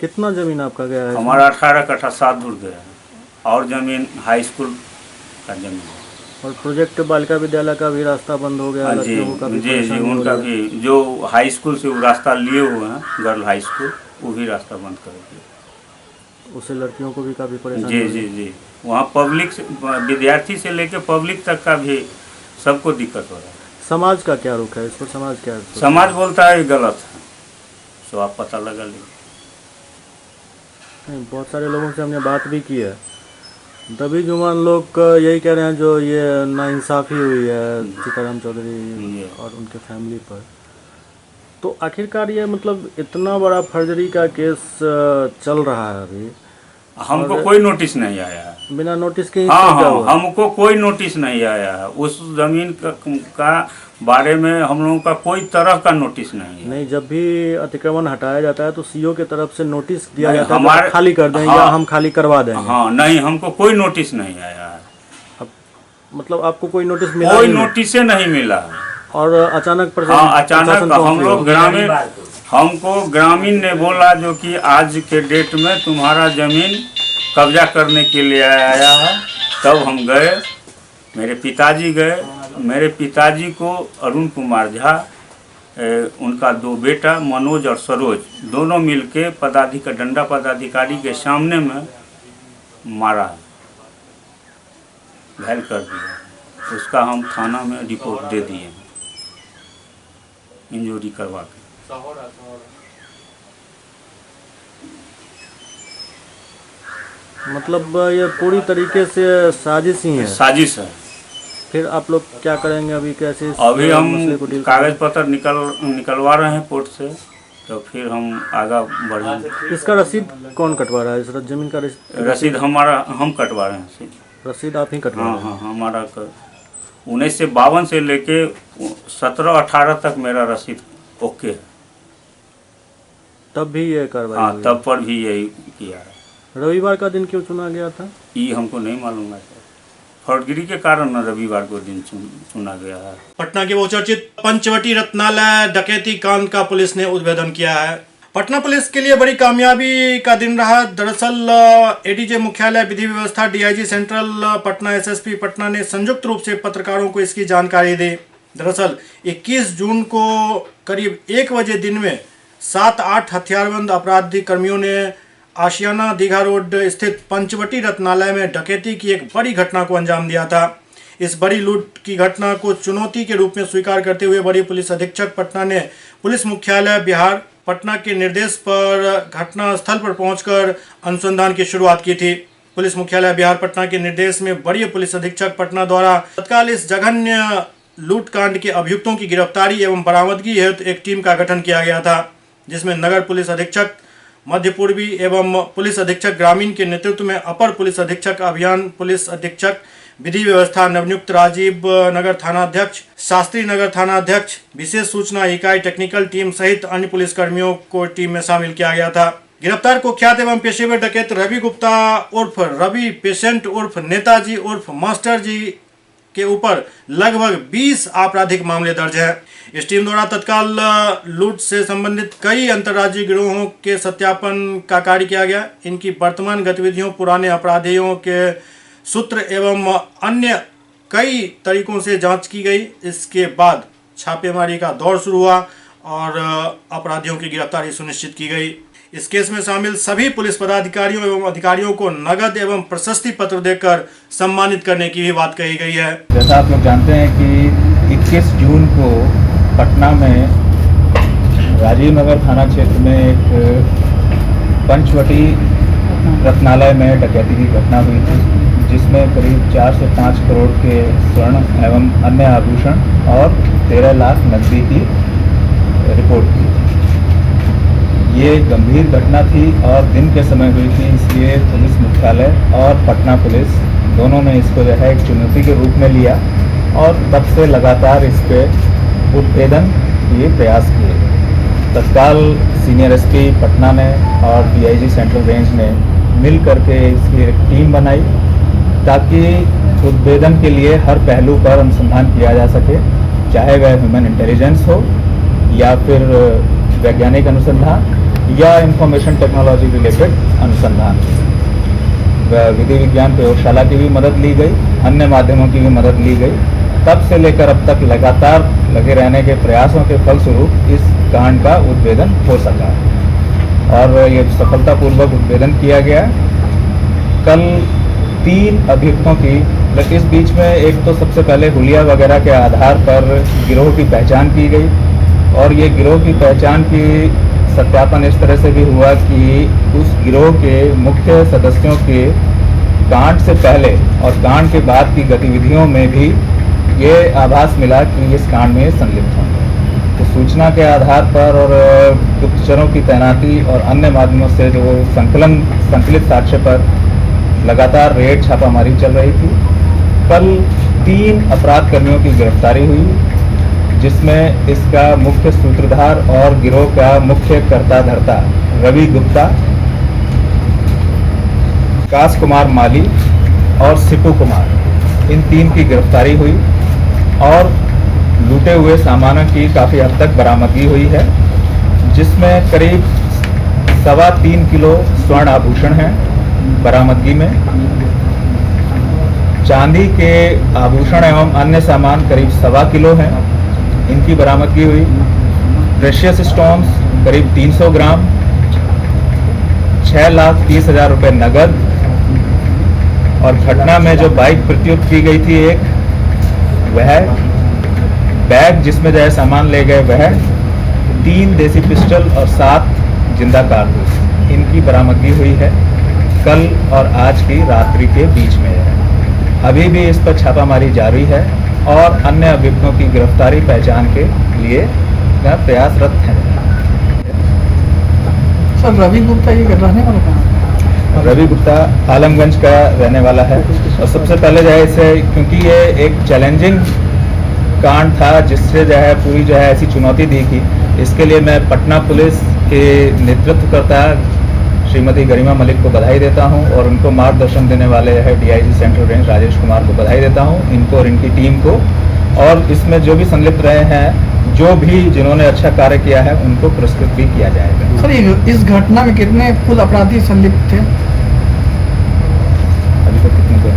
कितना जमीन आपका गया है? हमारा 18 कट्ठा 7 दूर गया है, और जमीन हाई स्कूल का जमीन। और प्रोजेक्ट बालिका विद्यालय का भी रास्ता बंद हो गया? जी लड़कियों का भी जी, परेशानी हो उनका रही है। भी जो हाई स्कूल से वो रास्ता लिए हुए हैं, गर्ल हाई स्कूल, वो भी रास्ता बंद कर दिया। उससे लड़कियों को भी काफ़ी परेशानी जी हो रही जी है। जी, वहाँ पब्लिक विद्यार्थी से लेके पब्लिक तक का भी सबको दिक्कत हो रहा है। समाज का क्या रुख है इस पर? समाज क्या है? समाज बोलता है ये गलत है, तो आप पता लगा लीजिए। नहीं, बहुत सारे लोगों से हमने बात भी की है, तभी जुमान लोग यही कह रहे हैं जो ये नाइंसाफ़ी हुई है सीताराम चौधरी और उनके फैमिली पर। तो आखिरकार ये मतलब इतना बड़ा फर्जरी का केस चल रहा है अभी, हमको कोई नोटिस नहीं आया है। बिना नोटिस के ही हाँ कब्जा हाँ, हुआ। हमको कोई नोटिस नहीं आया है। उस जमीन का बारे में हम लोगों का कोई तरह का नोटिस नहीं है। नहीं, जब भी अतिक्रमण हटाया जाता है तो सीओ के तरफ से नोटिस दिया नहीं, जाता है हमारे कि खाली कर दें, हाँ, या हम खाली करवा देंगे। हाँ, नहीं, हमको कोई नोटिस नहीं आया है। मतलब आपको कोई नोटिस मिला कोई ही नहीं? नोटिस नहीं मिला है। और अचानक हाँ, अचानक हम लोग ग्रामीण, हमको ग्रामीण ने बोला जो कि आज के डेट में तुम्हारा जमीन कब्जा करने के लिए आया है। तब हम गए, मेरे पिताजी गए। मेरे पिताजी को अरुण कुमार झा, उनका 2 बेटा मनोज और सरोज, दोनों मिलके डंडा पदाधिकारी के सामने में मारा, घायल कर दिया। उसका हम थाना में रिपोर्ट दे दिए, इंजरी करवा के। मतलब ये पूरी तरीके से साजिश ही है? साजिश है। फिर आप लोग क्या करेंगे अभी? कैसे अभी हम मसले को डील कागज पत्र निकलवा रहे हैं कोर्ट से, तो फिर हम आगे बढ़ेंगे। इसका रसीद कौन कटवा रहा है? इस जमीन का रसीद हम कटवा रहे हैं। रसीद आप ही कटवा हाँ रहे हैं? हाँ, हमारा 1952 से लेके 17-18 तक मेरा रसीद ओके है। तब भी ये कार्रवाई हाँ, हुई? तब पर भी यही किया है। रविवार का दिन क्यों चुना गया था? ये हमको नहीं मालूम है सर, फर्दगिरी के कारण न रविवार को दिन चुना गया है। पटना के बहुचर्चित पंचवटी रत्नालय डकैती कांड का पुलिस ने उद्भेदन किया है। पटना पुलिस के लिए बड़ी कामयाबी का दिन रहा। दरअसल एडीजे मुख्यालय विधि व्यवस्था DIG central Patna SSP Patna ने संयुक्त रूप से पत्रकारों को इसकी जानकारी दी। दरअसल 21 जून को करीब 1 बजे दिन में 7-8 हथियारबंद अपराधी कर्मियों ने आशियाना दीघा रोड स्थित पंचवटी रत्नालय में डकैती की एक बड़ी घटना को अंजाम दिया था। इस बड़ी लूट की घटना को चुनौती के रूप में स्वीकार करते हुए बड़ी पुलिस अधीक्षक पटना ने पुलिस मुख्यालय बिहार पटना के निर्देश पर घटना स्थल पर पहुंचकर अनुसंधान की शुरुआत की थी। पुलिस मुख्यालय बिहार पटना के निर्देश में बड़ी पुलिस अधीक्षक पटना द्वारा तत्काल इस जघन्य लूटकांड के अभियुक्तों की गिरफ्तारी एवं बरामदगी हेतु एक टीम का गठन किया गया था, जिसमें नगर पुलिस अधीक्षक मध्य पूर्वी एवं पुलिस अधीक्षक ग्रामीण के नेतृत्व में अपर पुलिस अधीक्षक अभियान, पुलिस अधीक्षक विधि व्यवस्था नवनियुक्त राजीव नगर थानाध्यक्ष, शास्त्री नगर थानाध्यक्ष, विशेष सूचना इकाई टेक्निकल टीम सहित अन्य पुलिस कर्मियों को टीम में शामिल किया गया था। गिरफ्तार कुख्यात एवं पेशेवर डकैत रवि गुप्ता उर्फ रवि पेशेंट उर्फ नेताजी उर्फ मास्टर जी के ऊपर लगभग 20 आपराधिक मामले दर्ज हैं। इस टीम द्वारा तत्काल लूट से संबंधित कई अंतर्राज्यीय गिरोहों के सत्यापन का कार्य किया गया। इनकी वर्तमान गतिविधियों, पुराने अपराधियों के सूत्र एवं अन्य कई तरीकों से जांच की गई। इसके बाद छापेमारी का दौर शुरू हुआ और अपराधियों की गिरफ्तारी सुनिश्चित की गई। इस केस में शामिल सभी पुलिस पदाधिकारियों एवं अधिकारियों को नगद एवं प्रशस्ति पत्र देकर सम्मानित करने की भी बात कही गई है। जैसा आप लोग जानते हैं कि 21 जून को पटना में राजीव नगर थाना क्षेत्र में एक पंचवटी रत्नालय में डकैती की घटना हुई थी, जिसमें करीब 4 से 5 करोड़ के स्वर्ण एवं अन्य आभूषण और 13 लाख नकदी की रिपोर्ट की। ये गंभीर घटना थी और दिन के समय हुई थी, इसलिए पुलिस मुख्यालय और पटना पुलिस दोनों ने इसको जो है एक चुनौती के रूप में लिया और तब से लगातार इस पे उद्भेदन के प्रयास किए। तत्काल सीनियर एसपी पटना ने और डीआईजी सेंट्रल रेंज ने मिल करके इसकी एक टीम बनाई ताकि उद्भेदन के लिए हर पहलू पर अनुसंधान किया जा सके, चाहे वह ह्यूमन इंटेलिजेंस हो या फिर वैज्ञानिक अनुसंधान या इंफॉर्मेशन टेक्नोलॉजी रिलेटेड अनुसंधान। विधि विज्ञान प्रयोगशाला की भी मदद ली गई, अन्य माध्यमों की भी मदद ली गई। तब से लेकर अब तक लगातार लगे रहने के प्रयासों के फलस्वरूप इस कांड का उद्भेदन हो सका और ये सफलतापूर्वक उद्भेदन किया गया। कल 3 अभियुक्तों की, इस बीच में एक तो सबसे पहले हुलिया वगैरह के आधार पर गिरोह की पहचान की गई और ये गिरोह की पहचान की सत्यापन इस तरह से भी हुआ कि उस गिरोह के मुख्य सदस्यों के कांड से पहले और कांड के बाद की गतिविधियों में भी ये आभास मिला कि इस कांड में संलिप्त होंगे। तो सूचना के आधार पर और गुप्तचरों की तैनाती और अन्य माध्यमों से जो संकलित साक्ष्य पर लगातार रेड छापामारी चल रही थी। कल 3 अपराध कर्मियों की गिरफ्तारी हुई, जिसमें इसका मुख्य सूत्रधार और गिरोह का मुख्य कर्ता धर्ता रवि गुप्ता, विकास कुमार माली और सिपू कुमार, इन 3 की गिरफ्तारी हुई और लूटे हुए सामानों की काफ़ी हद तक बरामदगी हुई है, जिसमें करीब 3.25 किलो स्वर्ण आभूषण हैं बरामदगी में। चांदी के आभूषण एवं अन्य सामान करीब 1.25 किलो हैं, इनकी बरामदगी हुई। प्रेशियस स्टोन्स करीब 300 ग्राम, 6,30,000 रुपये नगद और घटना में जो बाइक प्रत्युक्त की गई थी एक, वह बैग जिसमें जो है सामान ले गए वह, 3 देसी पिस्टल और 7 जिंदा कारतूस, इनकी बरामदगी हुई है कल और आज की रात्रि के बीच में है। अभी भी इस पर छापामारी जारी है और अन्य अभियुक्तों की गिरफ्तारी पहचान के लिए प्रयासरत हैं। सर, रवि गुप्ता ये रहने वाला कहाँ? रवि गुप्ता आलमगंज का रहने वाला है। और सबसे पहले जो है इसे, क्योंकि ये एक चैलेंजिंग कांड था जिससे जो है पूरी जो है ऐसी चुनौती दी थी, इसके लिए मैं पटना पुलिस के नेतृत्वकर्ता श्रीमती गरिमा मलिक को बधाई देता हूं और उनको मार्गदर्शन देने वाले है DIG central range Rajesh Kumar को बधाई देता हूं, इनको और इनकी टीम को। और इसमें जो भी संलिप्त रहे हैं, जो भी जिन्होंने अच्छा कार्य किया है, उनको पुरस्कृत भी किया जाएगा। सर, इस घटना में कितने कुल अपराधी संलिप्त थे? अभी तक कितने को?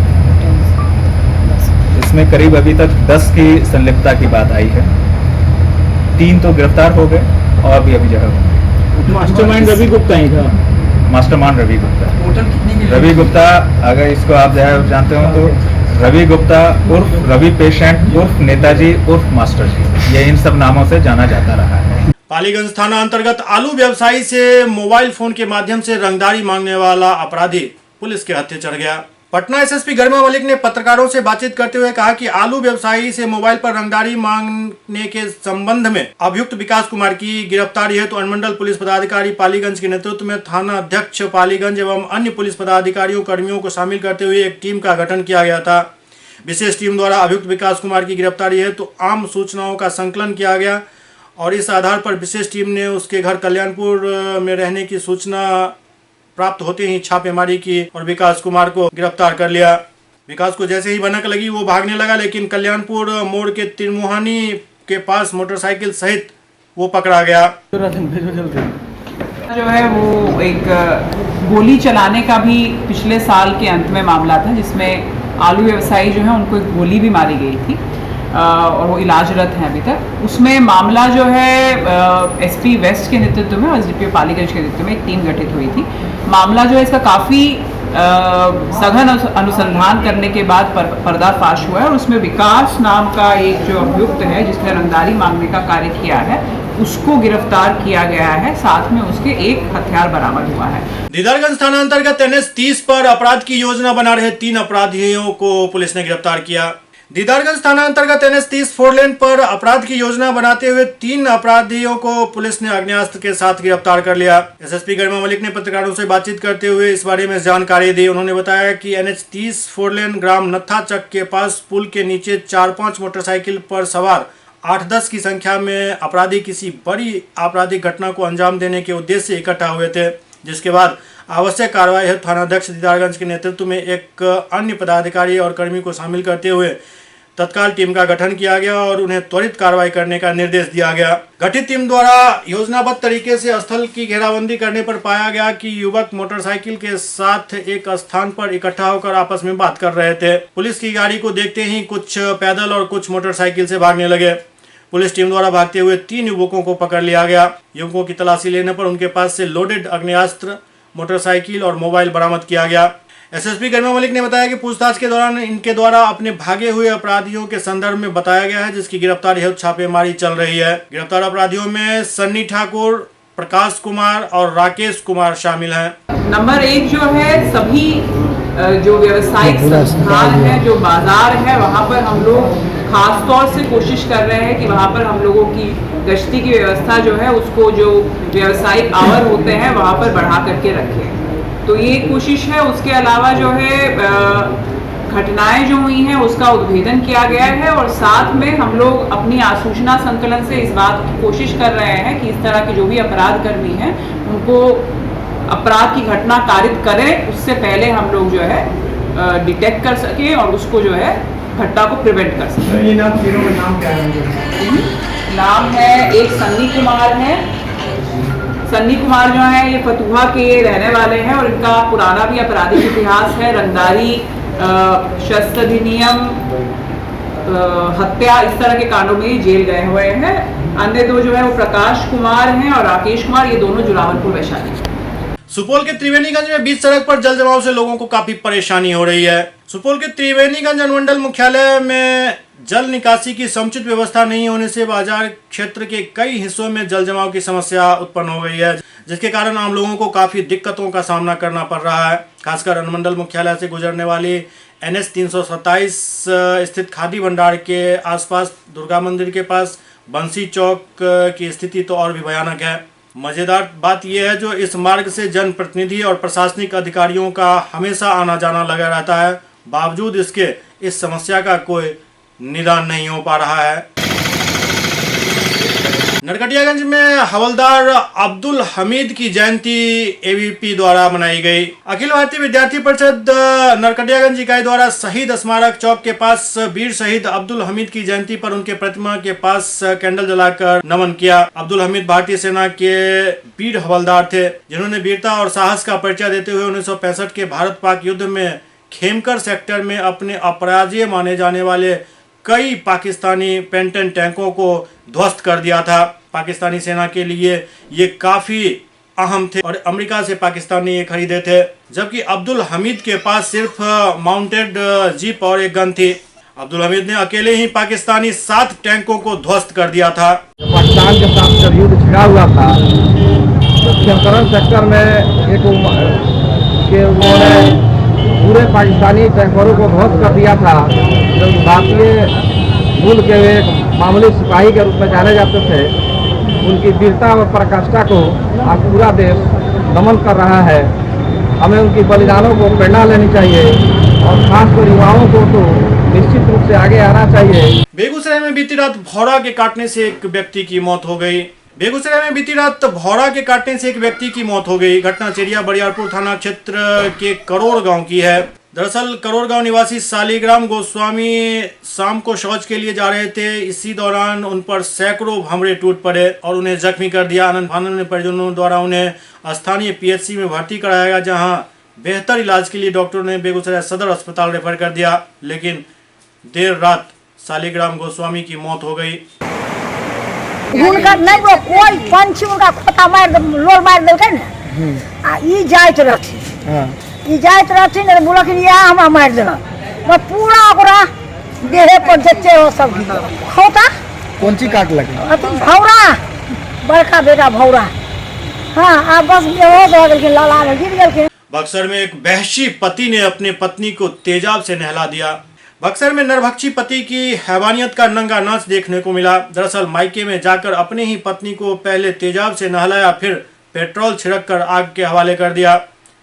इसमें करीब अभी तक 10 की संलिप्तता की बात आई है। 3 तो गिरफ्तार हो गए और भी अभी जगह होंगे। मास्टरमाइंड रवि गुप्ता ही था। मास्टरमाइंड रवि गुप्ता। टोटल कितने की? रवि गुप्ता, अगर इसको आप जो है जानते हो तो रवि गुप्ता उर्फ रवि पेशेंट उर्फ नेताजी उर्फ मास्टर जी, ये इन सब नामों से जाना जाता रहा है। पालीगंज थाना अंतर्गत आलू व्यवसायी से मोबाइल फोन के माध्यम से रंगदारी मांगने वाला अपराधी पुलिस के हत्थे चढ़ गया। पटना एसएसपी गरिमा मलिक ने पत्रकारों से बातचीत करते हुए कहा कि आलू व्यवसायी से मोबाइल पर रंगदारी मांगने के संबंध में अभियुक्त विकास कुमार की गिरफ्तारी है तो अनुमंडल पुलिस पदाधिकारी पालीगंज के नेतृत्व में थाना अध्यक्ष पालीगंज एवं अन्य पुलिस पदाधिकारियों कर्मियों को शामिल करते हुए एक टीम का गठन किया गया था। विशेष टीम द्वारा अभियुक्त विकास कुमार की गिरफ्तारी है तो आम सूचनाओं का संकलन किया गया और इस आधार पर विशेष टीम ने उसके घर कल्याणपुर में रहने की सूचना प्राप्त होते ही छापेमारी की और विकास कुमार को गिरफ्तार कर लिया। विकास को जैसे ही भनक लगी वो भागने लगा, लेकिन कल्याणपुर मोड़ के तिरमुहानी के पास मोटरसाइकिल सहित वो पकड़ा गया। जो है वो एक गोली चलाने का भी पिछले साल के अंत में मामला था, जिसमें आलू व्यवसायी जो है उनको एक गोली भी मारी गई थी और वो इलाजरत हैं अभी तक। उसमें मामला जो है एसपी वेस्ट के नेतृत्व में और एसडीपीओ पालीगंज के नेतृत्व में एक टीम गठित हुई थी। मामला जो है इसका काफ़ी सघन अनुसंधान करने के बाद पर्दाफाश हुआ है और उसमें विकास नाम का एक जो अभियुक्त है जिसने रंगदारी मांगने का कार्य किया है उसको गिरफ्तार किया गया है, साथ में उसके एक हथियार बरामद हुआ है। दीदारगंज थाना अंतर्गत NH-30 पर अपराध की योजना बना रहे 3 अपराधियों को पुलिस ने गिरफ्तार किया। दीदारगंज थाना अंतर्गत NH-30 4 लेन पर अपराध की योजना बनाते हुए 3 अपराधियों को पुलिस ने आग्नेयास्त्र के साथ गिरफ्तार कर लिया। एसएसपी गरिमा मलिक ने पत्रकारों से बातचीत करते हुए इस बारे में जानकारी दी। उन्होंने बताया कि NH-30 4 लेन ग्राम नत्था चक के पास पुल के नीचे 4-5 मोटरसाइकिल पर सवार 8-10 की संख्या में अपराधी किसी बड़ी आपराधिक घटना को अंजाम देने के उद्देश्य से इकट्ठा हुए थे, जिसके बाद आवश्यक कार्रवाई हेतु थानाध्यक्ष दीदारगंज के नेतृत्व में एक अन्य पदाधिकारी और कर्मी को शामिल करते हुए तत्काल टीम का गठन किया गया और उन्हें त्वरित कार्रवाई करने का निर्देश दिया गया। गठित टीम द्वारा योजनाबद्ध तरीके से स्थल की घेराबंदी करने पर पाया गया कि युवक मोटरसाइकिल के साथ एक स्थान पर इकट्ठा होकर आपस में बात कर रहे थे। पुलिस की गाड़ी को देखते ही कुछ पैदल और कुछ मोटरसाइकिल से भागने लगे। पुलिस टीम द्वारा भागते हुए 3 युवकों को पकड़ लिया गया। युवकों की तलाशी लेने पर उनके पास से लोडेड आग्नेयास्त्र, मोटरसाइकिल और मोबाइल बरामद किया गया। एसएसपी गरिमा मलिक ने बताया कि पूछताछ के दौरान इनके द्वारा अपने भागे हुए अपराधियों के संदर्भ में बताया गया है, जिसकी गिरफ्तारी हेतु छापेमारी चल रही है। गिरफ्तार अपराधियों में सन्नी ठाकुर, प्रकाश कुमार और राकेश कुमार शामिल हैं। नंबर 1 जो है सभी जो व्यवसायिक संस्थान है, जो बाजार है, वहाँ पर हम लोग खास तौर से कोशिश कर रहे हैं कि वहाँ पर हम लोगों की गश्ती की व्यवस्था जो है उसको जो व्यावसायिक आवर होते हैं वहाँ पर बढ़ा करके रखें, तो ये कोशिश है। उसके अलावा जो है घटनाएं जो हुई हैं उसका उद्भेदन किया गया है और साथ में हम लोग अपनी आसूचना संकलन से इस बात की कोशिश कर रहे हैं कि इस तरह के जो भी अपराध कर्मी हैं उनको अपराध की घटना कारित करें, उससे पहले हम लोग जो है डिटेक्ट कर सकें और उसको जो है घटना को प्रिवेंट कर सकें। ये नाम तीनों का नाम क्या है? नाम है, एक सन्नी कुमार है। सन्नी कुमार जो है ये फतुहा के रहने वाले हैं और इनका पुराना भी आपराधिक इतिहास है, रंगदारी, शस्त्र अधिनियम, हत्या, इस तरह के कांडों में जेल गए हुए हैं। अन्य 2 जो है वो प्रकाश कुमार हैं और राकेश कुमार, ये दोनों जुलावलपुर वैशाली। सुपौल के त्रिवेणीगंज में बीच सड़क पर जल जमाव से लोगों को काफी परेशानी हो रही है। सुपौल के त्रिवेणीगंज अनुमंडल मुख्यालय में जल निकासी की समुचित व्यवस्था नहीं होने से बाजार क्षेत्र के कई हिस्सों में जल जमाव की समस्या उत्पन्न हो गई है, जिसके कारण आम लोगों को काफी दिक्कतों का सामना करना पड़ रहा है। खासकर अनुमंडल मुख्यालय से गुजरने वाली NH 327 स्थित खादी भंडार के आसपास, दुर्गा मंदिर के पास, बंसी चौक की स्थिति तो और भी भयानक है। मजेदार बात यह है जो इस मार्ग से जनप्रतिनिधि और प्रशासनिक अधिकारियों का हमेशा आना जाना लगा रहता है, बावजूद इसके इस समस्या का कोई निदान नहीं हो पा रहा है। नरकटियागंज में हवलदार अब्दुल हमीद की जयंती एबीवीपी द्वारा मनाई गई। अखिल भारतीय विद्यार्थी परिषद नरकटियागंज इकाई द्वारा शहीद स्मारक चौक के पास वीर शहीद अब्दुल हमीद की जयंती पर उनके प्रतिमा के पास कैंडल जलाकर नमन किया। अब्दुल हमीद भारतीय सेना के वीर हवलदार थे, जिन्होंने वीरता और साहस का परिचय देते हुए 1965 के भारत पाक युद्ध में खेमकर सेक्टर में अपने अपराजय माने जाने वाले कई पाकिस्तानी पेंटन टैंकों को ध्वस्त कर दिया था। पाकिस्तानी सेना के लिए ये काफी अहम थे और अमेरिका से पाकिस्तान ने ये खरीदे थे, जबकि अब्दुल हमीद के पास सिर्फ माउंटेड जीप और एक गन थी। अब्दुल हमीद ने अकेले ही पाकिस्तानी 7 टैंकों को ध्वस्त कर दिया था। पाकिस्तान के साथ जब युद्ध छिड़ा हुआ था तो खेमकरण सेक्टर में एक उन्होंने पूरे पाकिस्तानी टैंकरों को ध्वस्त कर दिया था। जो भारतीय मूल के एक मामूली सिपाही के रूप में जाने जाते थे, उनकी वीरता और पराकाष्ठा को आज पूरा देश नमन कर रहा है। हमें उनकी बलिदानों को प्रेरणा लेनी चाहिए और खासकर युवाओं को तो निश्चित रूप से आगे आना चाहिए। बेगूसराय में बीती रात भौरा के काटने से एक व्यक्ति की मौत हो गई। बेगूसराय में बीती रात भौरा के काटने से एक व्यक्ति की मौत हो गई। घटना चेरिया बरियारपुर थाना क्षेत्र के करोड़ गांव की है। दरअसल करोड़ गांव निवासी शालिग्राम गोस्वामी शाम को शौच के लिए जा रहे थे। इसी दौरान उन पर सैकड़ों भंवरे टूट पड़े और उन्हें जख्मी कर दिया। आनंद फानंद में परिजनों द्वारा उन्हें स्थानीय पीएचसी में भर्ती कराया गया, जहां बेहतर इलाज के लिए डॉक्टरों ने बेगूसराय सदर अस्पताल रेफर कर दिया, लेकिन देर रात शालिग्राम गोस्वामी की मौत हो गई। उनका नहीं वो कोई पंछी उनका खोता लोल मार देलकै ने आ ई जाइत रहथिन। हां ई जाइत रहथिन ने बोलखिन या हम मार देना वो पूरा ओकरा देहे पर जच्चे हो सब खोता कौन सी काट लगे अति भौरा बड़का बेटा भौरा। हां आ बस बेहोश हो गेलखिन, लाला में गिर गेलखिन। बक्सर में एक वहशी पति ने अपने पत्नी को तेजाब से नहला दिया। बक्सर में नरभक्षी पति की हैवानियत का नंगा नाच देखने को मिला। दरअसल मायके में जाकर अपने ही पत्नी को पहले तेजाब से नहलाया, फिर पेट्रोल छिड़ककर आग के हवाले कर दिया।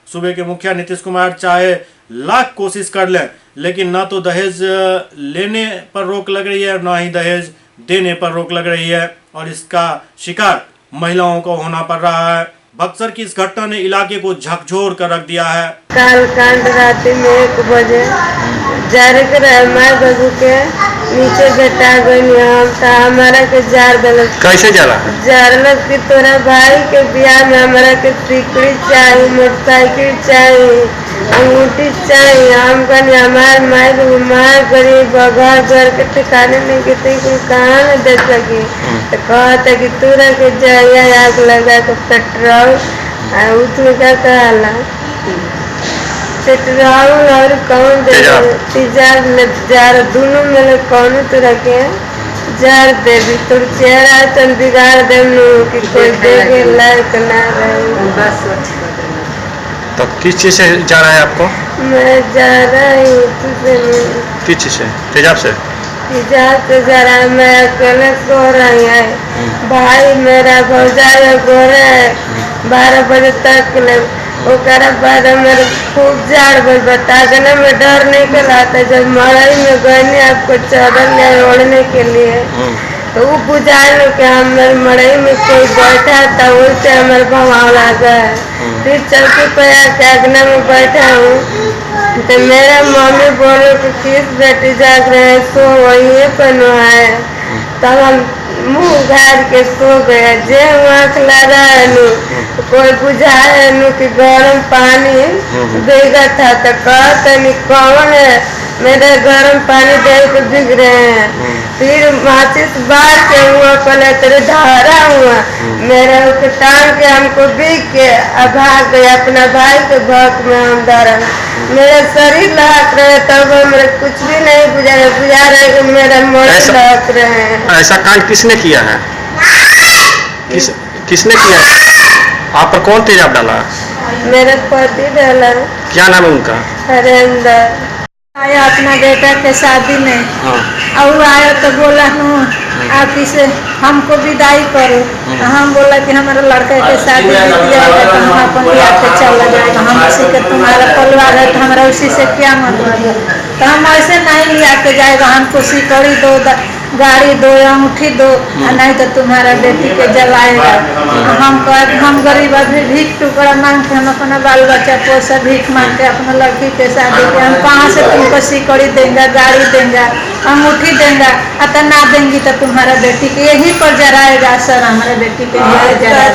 सूबे के मुखिया नीतीश कुमार चाहे लाख कोशिश कर लें, लेकिन ना तो दहेज लेने पर रोक लग रही है, ना ही दहेज देने पर रोक लग रही है, और इसका शिकार महिलाओं को होना पड़ रहा है। बक्सर की इस घटना ने इलाके को झकझोर कर रख दिया है। काल कांड रात में 1 बजे जार कर माय बाबू के नीचे बैठा गई हम था। हमारा के जार दलक कैसे जला? जारलक कि तोरा भाई के ब्याह में हमारा के सिकड़ी चाहिए, मोटरसाइकिल चाहिए, अंगूठी चाहिए। हम कहनी हमारे माय बाबू माँ गरीब घर के ठिकाने नहीं कि कहाँ न दे सकी, तो कहते कि तोरा के जाइए आग लगा के पेट्रोल उसमें क्या कहला पेट्रोल और कौन दे जार दोनों में कौन तरह के जार देवी तो चेहरा तन बिगाड़ दे कि कोई देखे लायक ना रहे। बस तो किस चीज से जा रहा है आपको? मैं जा रही हूँ किस चीज से? तेजाब से? तेजाब से जा रहा है। मैं अकेले सो रही है, भाई मेरा भौजाई गोरे है 12 बजे तक ले। ओकरा बाद हमारे खूब झाड़ बल बता देना में डर नहीं कहलाता। जब मड़ई में गए आपको चादर ले ओढ़ने के लिए तो वो बुझाए लो कि हमारे मड़ई में कोई बैठा था, उससे हमारे भवाव लगा है। फिर चौकी पर आके अगना में बैठा हूँ तो मेरा मम्मी बोलो कि किस बेटी जाग रहे हैं, सो वही पनो है। तब हम मुँह घाट के सो गए। जे आँख लगा कोई बुझाए कि गर्म पानी देगा था तो कहते नहीं कौन है मेरे गर्म पानी दे के बिग रहे हैं। फिर माचिस बार के हुआ पहले तेरे धारा हुआ मेरे टांग के हमको बिग के भाग गए अपना भाई के भक में हम धरा। मेरा शरीर लहक रहे तब मेरे कुछ भी नहीं बुझा रहे कि मेरा मोड़ लहक रहे हैं। ऐसा कांड किसने किया है? किसने किया है? आप पर कौन तेजाब डाला? मेरे पति डाला। क्या नाम है उनका? हरेंद्र। आया अपना बेटा के शादी में और आया तो बोला आप इसे हमको विदाई करो। हम बोला कि हमारा लड़का के शादी बीत जाएगा तो हम अपन ब्याह पे चला जाएगा, हम उसी के तुम्हारा परिवार है तो हमारा उसी से क्या मतलब है। तो हम ऐसे नहीं लिया के जाएगा, हमको सिकड़ी दो, गाड़ी दो, अंगूठी दो, नहीं तो तुम्हारा बेटी के जलाएगा। हम गरीब आदमी भीख टुकड़ा मांग के हम अपना बाल बच्चा पोसा, भीख मांग के अपना लड़की के शादी के हम कहाँ से तुमको सिकड़ी देंगे, गाड़ी देंगे, अंगूठी देंगे, अतः ना देंगी तो तुम्हारा बेटी के यहीं पर जलाएगा सर। हमारे बेटी के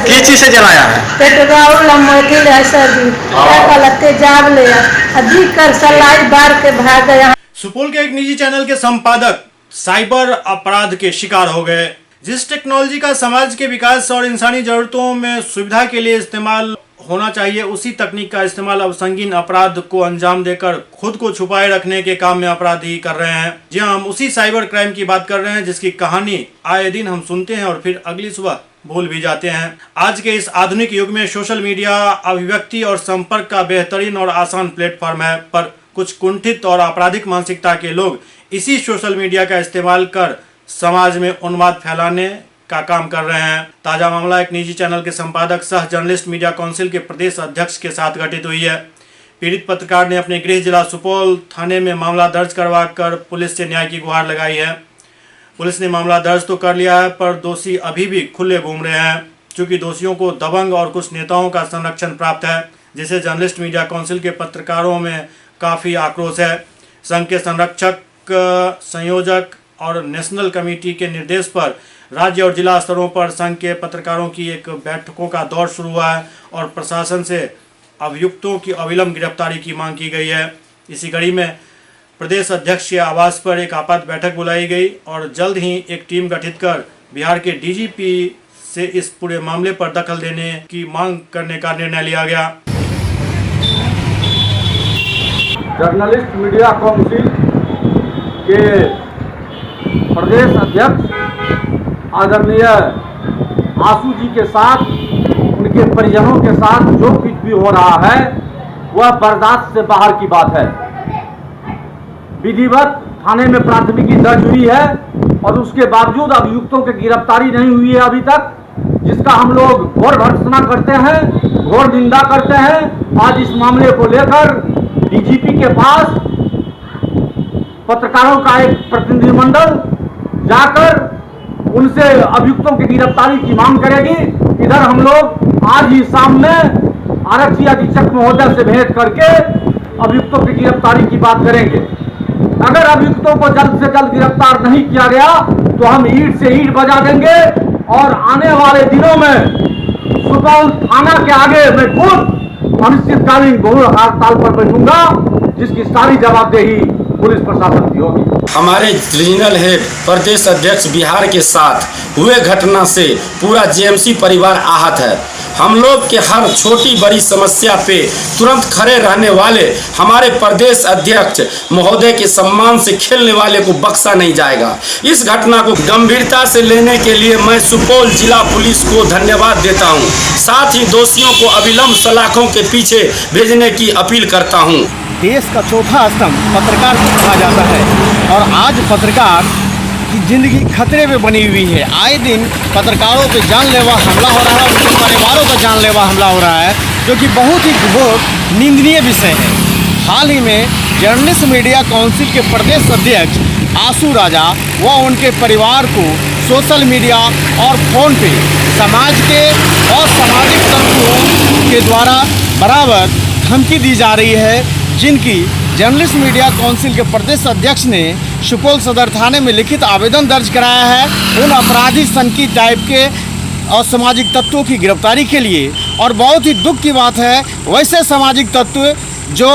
किस चीज से जलाया है? पेट्रोल मोतिल है सर जी, क्या कहते जाब ले अधिक कर सलाई बार के भाग गया। सुपौल के एक निजी चैनल के संपादक साइबर अपराध के शिकार हो गए। जिस टेक्नोलॉजी का समाज के विकास और इंसानी जरूरतों में सुविधा के लिए इस्तेमाल होना चाहिए, उसी तकनीक का इस्तेमाल अब संगीन अपराध को अंजाम देकर खुद को छुपाए रखने के काम में अपराधी कर रहे हैं। जी हाँ, हम उसी साइबर क्राइम की बात कर रहे हैं जिसकी कहानी आए दिन हम सुनते हैं और फिर अगली सुबह भूल भी जाते हैं। आज के इस आधुनिक युग में सोशल मीडिया अभिव्यक्ति और संपर्क का बेहतरीन और आसान प्लेटफॉर्म है, पर कुछ कुंठित और आपराधिक मानसिकता के लोग इसी सोशल मीडिया का इस्तेमाल कर समाज में उन्माद फैलाने का काम कर रहे हैं। ताजा मामला एक निजी चैनल के संपादक सह जर्नलिस्ट मीडिया काउंसिल के प्रदेश अध्यक्ष के साथ घटित हुई है। पीड़ित पत्रकार ने अपने गृह जिला सुपौल थाने में मामला दर्ज करवाकर पुलिस से न्याय की गुहार लगाई है। पुलिस ने मामला दर्ज तो कर लिया है, पर दोषी अभी भी खुले घूम रहे हैं। चूंकि दोषियों को दबंग और कुछ नेताओं का संरक्षण प्राप्त है, जिसे जर्नलिस्ट मीडिया काउंसिल के पत्रकारों में काफ़ी आक्रोश है। संघ के संरक्षक, संयोजक और नेशनल कमेटी के निर्देश पर राज्य और जिला स्तरों पर संघ के पत्रकारों की एक बैठकों का दौर शुरू हुआ है और प्रशासन से अभियुक्तों की अविलंब गिरफ्तारी की मांग की गई है। इसी कड़ी में प्रदेश अध्यक्ष के आवास पर एक आपात बैठक बुलाई गई और जल्द ही एक टीम गठित कर बिहार के डीजीपी से इस पूरे मामले पर दखल देने की मांग करने का निर्णय लिया गया। जर्नलिस्ट मीडिया काउंसिल के प्रदेश अध्यक्ष आदरणीय आशु जी के साथ, उनके परिजनों के साथ जो कुछ भी हो रहा है वह बर्दाश्त से बाहर की बात है। विधिवत थाने में प्राथमिकी दर्ज हुई है और उसके बावजूद अभियुक्तों की गिरफ्तारी नहीं हुई है अभी तक, जिसका हम लोग घोर भर्त्सना करते हैं, घोर निंदा करते हैं। आज इस मामले को लेकर डीजीपी के पास पत्रकारों का एक प्रतिनिधिमंडल जाकर उनसे अभियुक्तों की गिरफ्तारी की मांग करेगी। इधर हम लोग आज ही शाम में आरक्षी अधीक्षक महोदय से भेंट करके अभियुक्तों की गिरफ्तारी की बात करेंगे। अगर अभियुक्तों को जल्द से जल्द गिरफ्तार नहीं किया गया तो हम ईंट से ईंट बजा देंगे और आने वाले दिनों में सुपौल थाना के आगे मैं खुद अनिश्चितकालीन बहु हड़ताल पर बैठूंगा, जिसकी सारी जवाबदेही पुलिस प्रशासन की होगी। हमारे रीजनल हेड प्रदेश अध्यक्ष बिहार के साथ हुए घटना से पूरा जेएमसी परिवार आहत है। हम लोग के हर छोटी बड़ी समस्या पे तुरंत खड़े रहने वाले हमारे प्रदेश अध्यक्ष महोदय के सम्मान से खेलने वाले को बख्शा नहीं जाएगा। इस घटना को गंभीरता से लेने के लिए मैं सुपौल जिला पुलिस को धन्यवाद देता हूं। साथ ही दोषियों को अविलंब सलाखों के पीछे भेजने की अपील करता हूं। देश का चौथा स्तंभ पत्रकार को कहा जाता है और आज पत्रकार की जिंदगी खतरे में बनी हुई है। आए दिन पत्रकारों पे जानलेवा हमला हो रहा है, उनके परिवारों पर जानलेवा हमला हो रहा है, जो कि बहुत ही घोर निंदनीय विषय है। हाल ही में जर्नलिस्ट मीडिया काउंसिल के प्रदेश अध्यक्ष आशु राजा व उनके परिवार को सोशल मीडिया और फ़ोन पे समाज के और सामाजिक तत्वों के द्वारा बराबर धमकी दी जा रही है, जिनकी जर्नलिस्ट मीडिया काउंसिल के प्रदेश अध्यक्ष ने सुपौल सदर थाने में लिखित आवेदन दर्ज कराया है उन अपराधी सनकी टाइप के असामाजिक तत्वों की गिरफ्तारी के लिए। और बहुत ही दुख की बात है, वैसे सामाजिक तत्व जो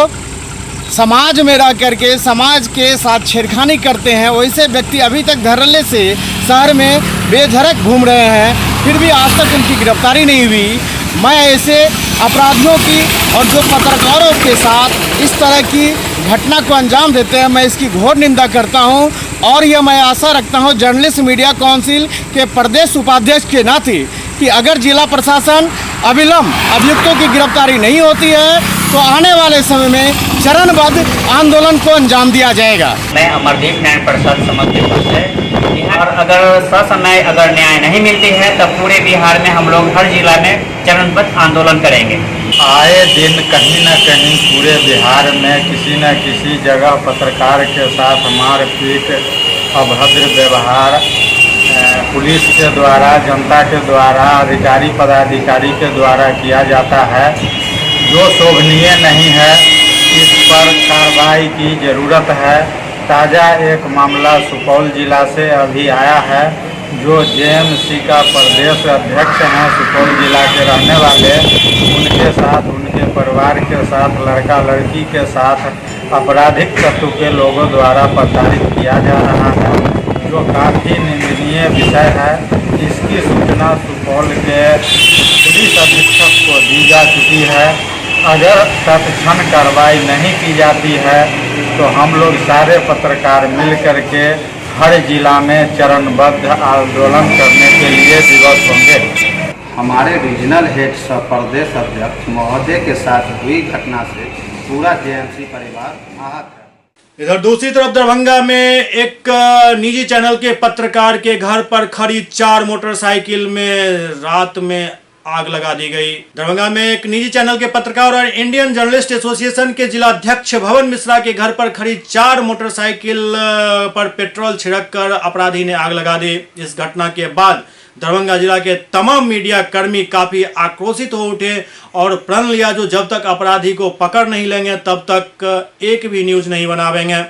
समाज में रह करके समाज के साथ छेड़खानी करते हैं, वैसे व्यक्ति अभी तक धड़ल्ले से शहर में बेधड़क घूम रहे हैं, फिर भी आज तक उनकी गिरफ्तारी नहीं हुई। मैं ऐसे अपराधियों की और जो पत्रकारों के साथ इस तरह की घटना को अंजाम देते हैं, मैं इसकी घोर निंदा करता हूं। और यह मैं आशा रखता हूं जर्नलिस्ट मीडिया काउंसिल के प्रदेश उपाध्यक्ष के नाते कि अगर जिला प्रशासन अविलंब अभियुक्तों की गिरफ्तारी नहीं होती है तो आने वाले समय में चरणबद्ध आंदोलन को अंजाम दिया जाएगा। मैं अमरदीप नारायण प्रसाद समझ के पास है बिहार अगर ससमय अगर न्याय नहीं मिलती है तब पूरे बिहार में हम लोग हर जिला में चरणबद्ध आंदोलन करेंगे। आए दिन कहीं न कहीं पूरे बिहार में किसी न किसी जगह पत्रकार के साथ मारपीट, अभद्र व्यवहार पुलिस के द्वारा, जनता के द्वारा, अधिकारी पदाधिकारी के द्वारा किया जाता है, जो शोभनीय नहीं है। इस पर कार्रवाई की ज़रूरत है। ताज़ा एक मामला सुपौल जिला से अभी आया है, जो जेएमसी का प्रदेश अध्यक्ष हैं, सुपौल जिला के रहने वाले, उनके साथ, उनके परिवार के साथ, लड़का लड़की के साथ आपराधिक तत्व के लोगों द्वारा प्रताड़ित किया जा रहा है, जो काफ़ी निंदनीय विषय है। इसकी सूचना सुपौल के पुलिस अधीक्षक को दी जा चुकी है। अगर तत्क्षण कार्रवाई नहीं की जाती है तो हम लोग सारे पत्रकार मिल कर के हर जिला में चरणबद्ध आंदोलन करने के लिए विवश होंगे। हमारे रीजनल हेड सह प्रदेश अध्यक्ष महोदय के साथ हुई घटना से पूरा जेएमसी परिवार आहत है। इधर दूसरी तरफ दरभंगा में एक निजी चैनल के पत्रकार के घर पर खड़ी 4 मोटरसाइकिल में रात में आग लगा दी गई। दरभंगा में एक निजी चैनल के पत्रकार और इंडियन जर्नलिस्ट एसोसिएशन के जिला अध्यक्ष भवन मिश्रा के घर पर खड़ी 4 मोटरसाइकिल पर पेट्रोल छिड़ककर अपराधी ने आग लगा दी। इस घटना के बाद दरभंगा जिला के तमाम मीडिया कर्मी काफी आक्रोशित हो उठे और प्रण लिया, जो जब तक अपराधी को पकड़ नहीं लेंगे तब तक एक भी न्यूज नहीं बनावेंगे।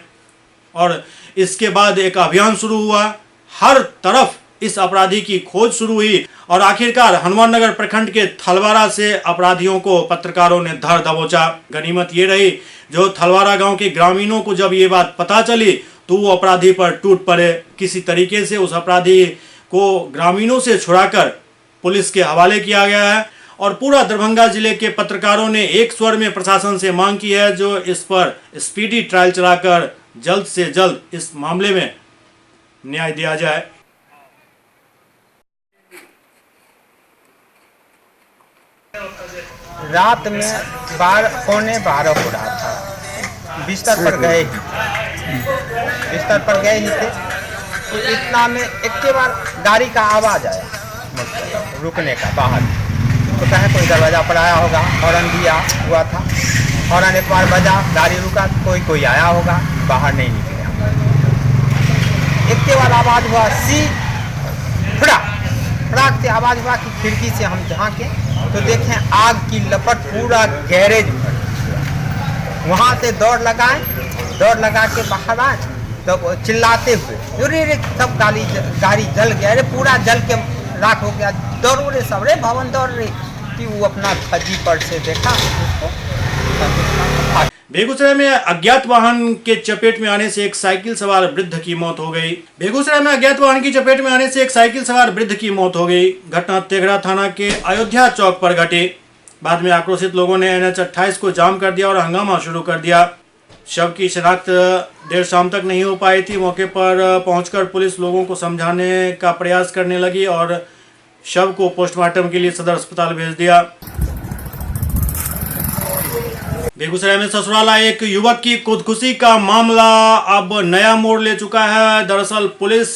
और इसके बाद एक अभियान शुरू हुआ, हर तरफ इस अपराधी की खोज शुरू हुई और आखिरकार हनुमान नगर प्रखंड के थलवारा से अपराधियों को पत्रकारों ने धर दबोचा। गनीमत ये रही, जो थलवारा गांव के ग्रामीणों को जब ये बात पता चली तो वो अपराधी पर टूट पड़े। किसी तरीके से उस अपराधी को ग्रामीणों से छुड़ाकर पुलिस के हवाले किया गया है और पूरा दरभंगा जिले के पत्रकारों ने एक स्वर में प्रशासन से मांग की है, जो इस पर स्पीडी ट्रायल चलाकर जल्द से जल्द इस मामले में न्याय दिया जाए। रात में 12:15 हो रहा था। बिस्तर पर गए ही थे तो इतना में एक के बार गाड़ी का आवाज़ आया रुकने का बाहर, तो कहे कोई दरवाज़ा पर आया होगा। हॉर्न दिया हुआ था, हॉर्न एक बार बजा, गाड़ी रुका, कोई आया होगा, बाहर नहीं निकले। एक के बाद आवाज़ हुआ सी फड़ाक से आवाज़ हुआ कि खिड़की से हम झाँके तो देखें आग की लपट पूरा गैरेज भर। वहाँ से दौड़ लगा के बाहर आए तो चिल्लाते हुए रे सब गाड़ी जल गया, अरे पूरा जल के राख हो गया। दौड़ रहे सब, रे भवन दौड़ रहे कि वो अपना खजी पर से देखा उसको। बेगूसराय में अज्ञात वाहन के चपेट में आने से एक साइकिल सवार वृद्ध की मौत हो गई। बेगूसराय में अज्ञात वाहन की चपेट में आने से एक साइकिल सवार वृद्ध की मौत हो गई। घटना तेघड़ा थाना के अयोध्या चौक पर घटी। बाद में आक्रोशित लोगों ने NH 28 को जाम कर दिया और हंगामा शुरू कर दिया। शव की शिनाख्त देर शाम तक नहीं हो पाई थी। मौके पर पहुंचकर पुलिस लोगों को समझाने का प्रयास करने लगी और शव को पोस्टमार्टम के लिए सदर अस्पताल भेज दिया। बेगूसराय में ससुराला एक युवक की खुदकुशी का मामला अब नया मोड़ ले चुका है। दरअसल पुलिस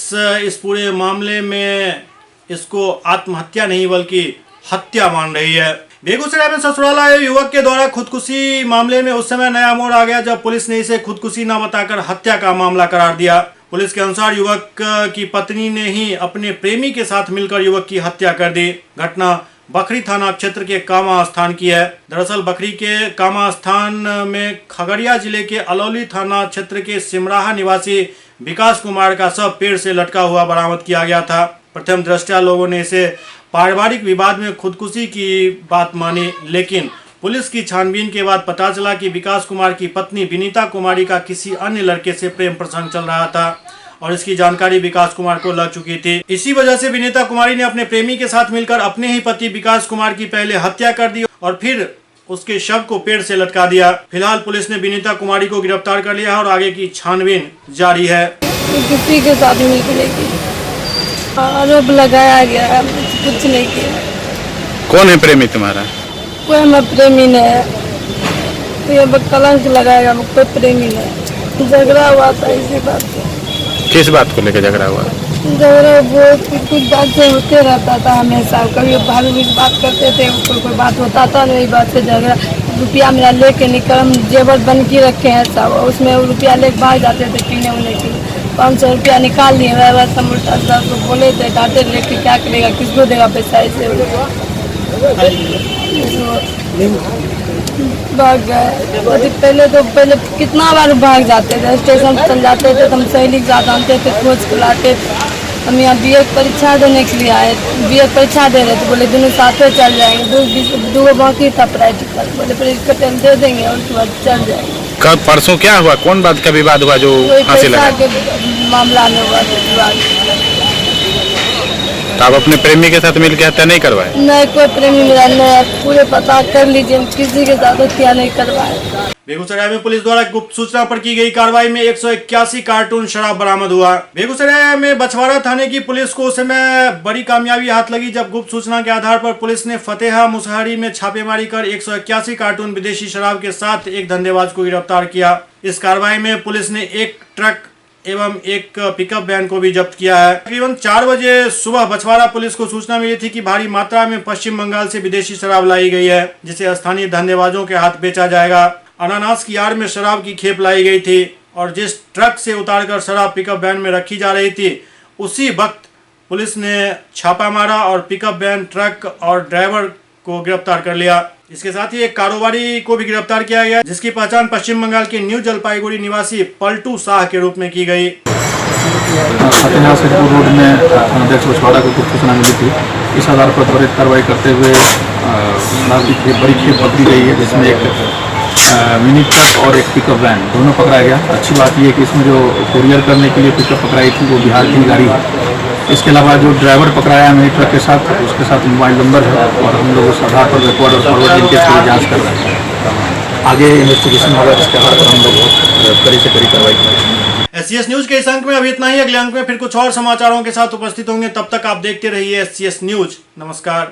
इस पूरे मामले में इसको आत्महत्या नहीं बल्कि हत्या मान रही है। बेगूसराय में ससुराला युवक के द्वारा खुदकुशी मामले में उस समय नया मोड़ आ गया जब पुलिस ने इसे खुदकुशी न बताकर हत्या का मामला करार दिया। पुलिस के अनुसार युवक की पत्नी ने ही अपने प्रेमी के साथ मिलकर युवक की हत्या कर दी। घटना बखरी थाना क्षेत्र के कामा स्थान की है। दरअसल बखरी के कामा स्थान में खगड़िया जिले के अलौली थाना क्षेत्र के सिमराहा निवासी विकास कुमार का शव पेड़ से लटका हुआ बरामद किया गया था। प्रथम दृष्टया लोगों ने इसे पारिवारिक विवाद में खुदकुशी की बात मानी, लेकिन पुलिस की छानबीन के बाद पता चला कि विकास कुमार की पत्नी विनीता कुमारी का किसी अन्य लड़के से प्रेम प्रसंग चल रहा था और इसकी जानकारी विकास कुमार को लग चुकी थी। इसी वजह से विनीता कुमारी ने अपने प्रेमी के साथ मिलकर अपने ही पति विकास कुमार की पहले हत्या कर दी और फिर उसके शव को पेड़ से लटका दिया। फिलहाल पुलिस ने विनीता कुमारी को गिरफ्तार कर लिया और आगे की छानबीन जारी है। किसी के साथ मिलने की आरोप लगाया गया है, कुछ नहीं किया। कौन है प्रेमी तुम्हारा? कोई हमारा प्रेमी नहीं है, तो ये कलंक लगाएगा, कोई प्रेमी नहीं। झगड़ा हुआ था इसी बात से। किस बात को लेकर झगड़ा हुआ? झगड़ा बहुत कुछ बातें होते रहता था हमेशा। कभी भाभी भी बात करते थे, कोई बात होता था नहीं, बात से झगड़ा। रुपया मेरा लेके निकल, हम जेवर बन के रखे हैं सब, उसमें रुपया लेके भाग जाते थे पीने उने के लिए। 500 रुपया निकाल लिए, वह सब उल्टा साहब को बोले थे, डांटे लेके क्या करेगा, किसको देगा पैसा, ऐसे भाग गए। पहले कितना बार भाग जाते थे, स्टेशन पर चल जाते थे तो हम सहेली के साथ आते थे, खोज के लाते थे। हम यहाँ BA की परीक्षा देने के लिए आए, BA की परीक्षा दे रहे थे, बोले दोनों साथ में चल जाएंगे। दो बाकी था प्रैक्टिकल, बोले परीक्षा टाइम दे देंगे और उसके बाद चल जाएंगे। कल परसों क्या हुआ, कौन बात का विवाद हुआ जो फांसी लगा? के मामला में हुआ विवाद। तो आप अपने प्रेमी के साथ मिलकर हत्या नहीं करवाए? नहीं, कोई प्रेमी मेरा नहीं, पूरे पता कर लीजिए, किसी के साथ हत्या नहीं करवाए। बेगूसराय में पुलिस द्वारा गुप्त सूचना पर की गई कार्रवाई में 181 कार्टून शराब बरामद हुआ। बेगूसराय में बछवाड़ा थाने की पुलिस को उस समय बड़ी कामयाबी हाथ लगी जब गुप्त सूचना के आधार पर पुलिस ने फतेहा मुसहरी में छापेमारी कर 181 कार्टून विदेशी शराब के साथ एक धंधेबाज को गिरफ्तार किया। इस कार्रवाई में पुलिस ने एक ट्रक एवं एक पिकअप वैन को भी जब्त किया है। तकरीबन 4 बजे सुबह बछवाड़ा पुलिस को सूचना मिली थी कि भारी मात्रा में पश्चिम बंगाल से विदेशी शराब लाई गई है, जिसे स्थानीय धंधेबाजों के हाथ बेचा जाएगा। अनानास की आड़ में शराब की खेप लाई गई थी और जिस ट्रक से उतारकर शराब पिकअप वैन में रखी जा रही थी, उसी वक्त पुलिस ने छापा मारा और पिकअप वैन, ट्रक और ड्राइवर को गिरफ्तार कर लिया। इसके साथ ही एक कारोबारी को भी गिरफ्तार किया गया, जिसकी पहचान पश्चिम बंगाल के न्यू जलपाईगुड़ी निवासी पलटू शाह के रूप में की गई। फतेहा सिद्धपुर रोड में अध्यक्ष बछवाड़ा को गुप्त सूचना मिली थी। इस आधार पर त्वरित कार्रवाई करते हुए शराब की बड़ी खेप पकड़ी गई है, जिसमें एक मिनी ट्रक और एक पिकअप वैन दोनों पकड़ा गया। अच्छी बात यह है कि इसमें जो कुरियर करने के लिए पिकअप पकड़ाई थी वो बिहार की गाड़ी है। इसके अलावा जो ड्राइवर पकड़ाया मिनी ट्रक के साथ, उसके साथ मोबाइल नंबर है और हम लोग उस आधार पर रिकॉर्ड और फॉरवर्ड इनके थ्रू जाँच कर रहे हैं। आगे इन्वेस्टिगेशन होगा, जिसके आधार पर हम लोग कड़ी से कड़ी कार्रवाई करेंगे। SCS न्यूज के इस अंक में अभी इतना ही। अगले अंक में फिर कुछ और समाचारों के साथ उपस्थित होंगे। तब तक आप देखते रहिए SCS न्यूज। नमस्कार।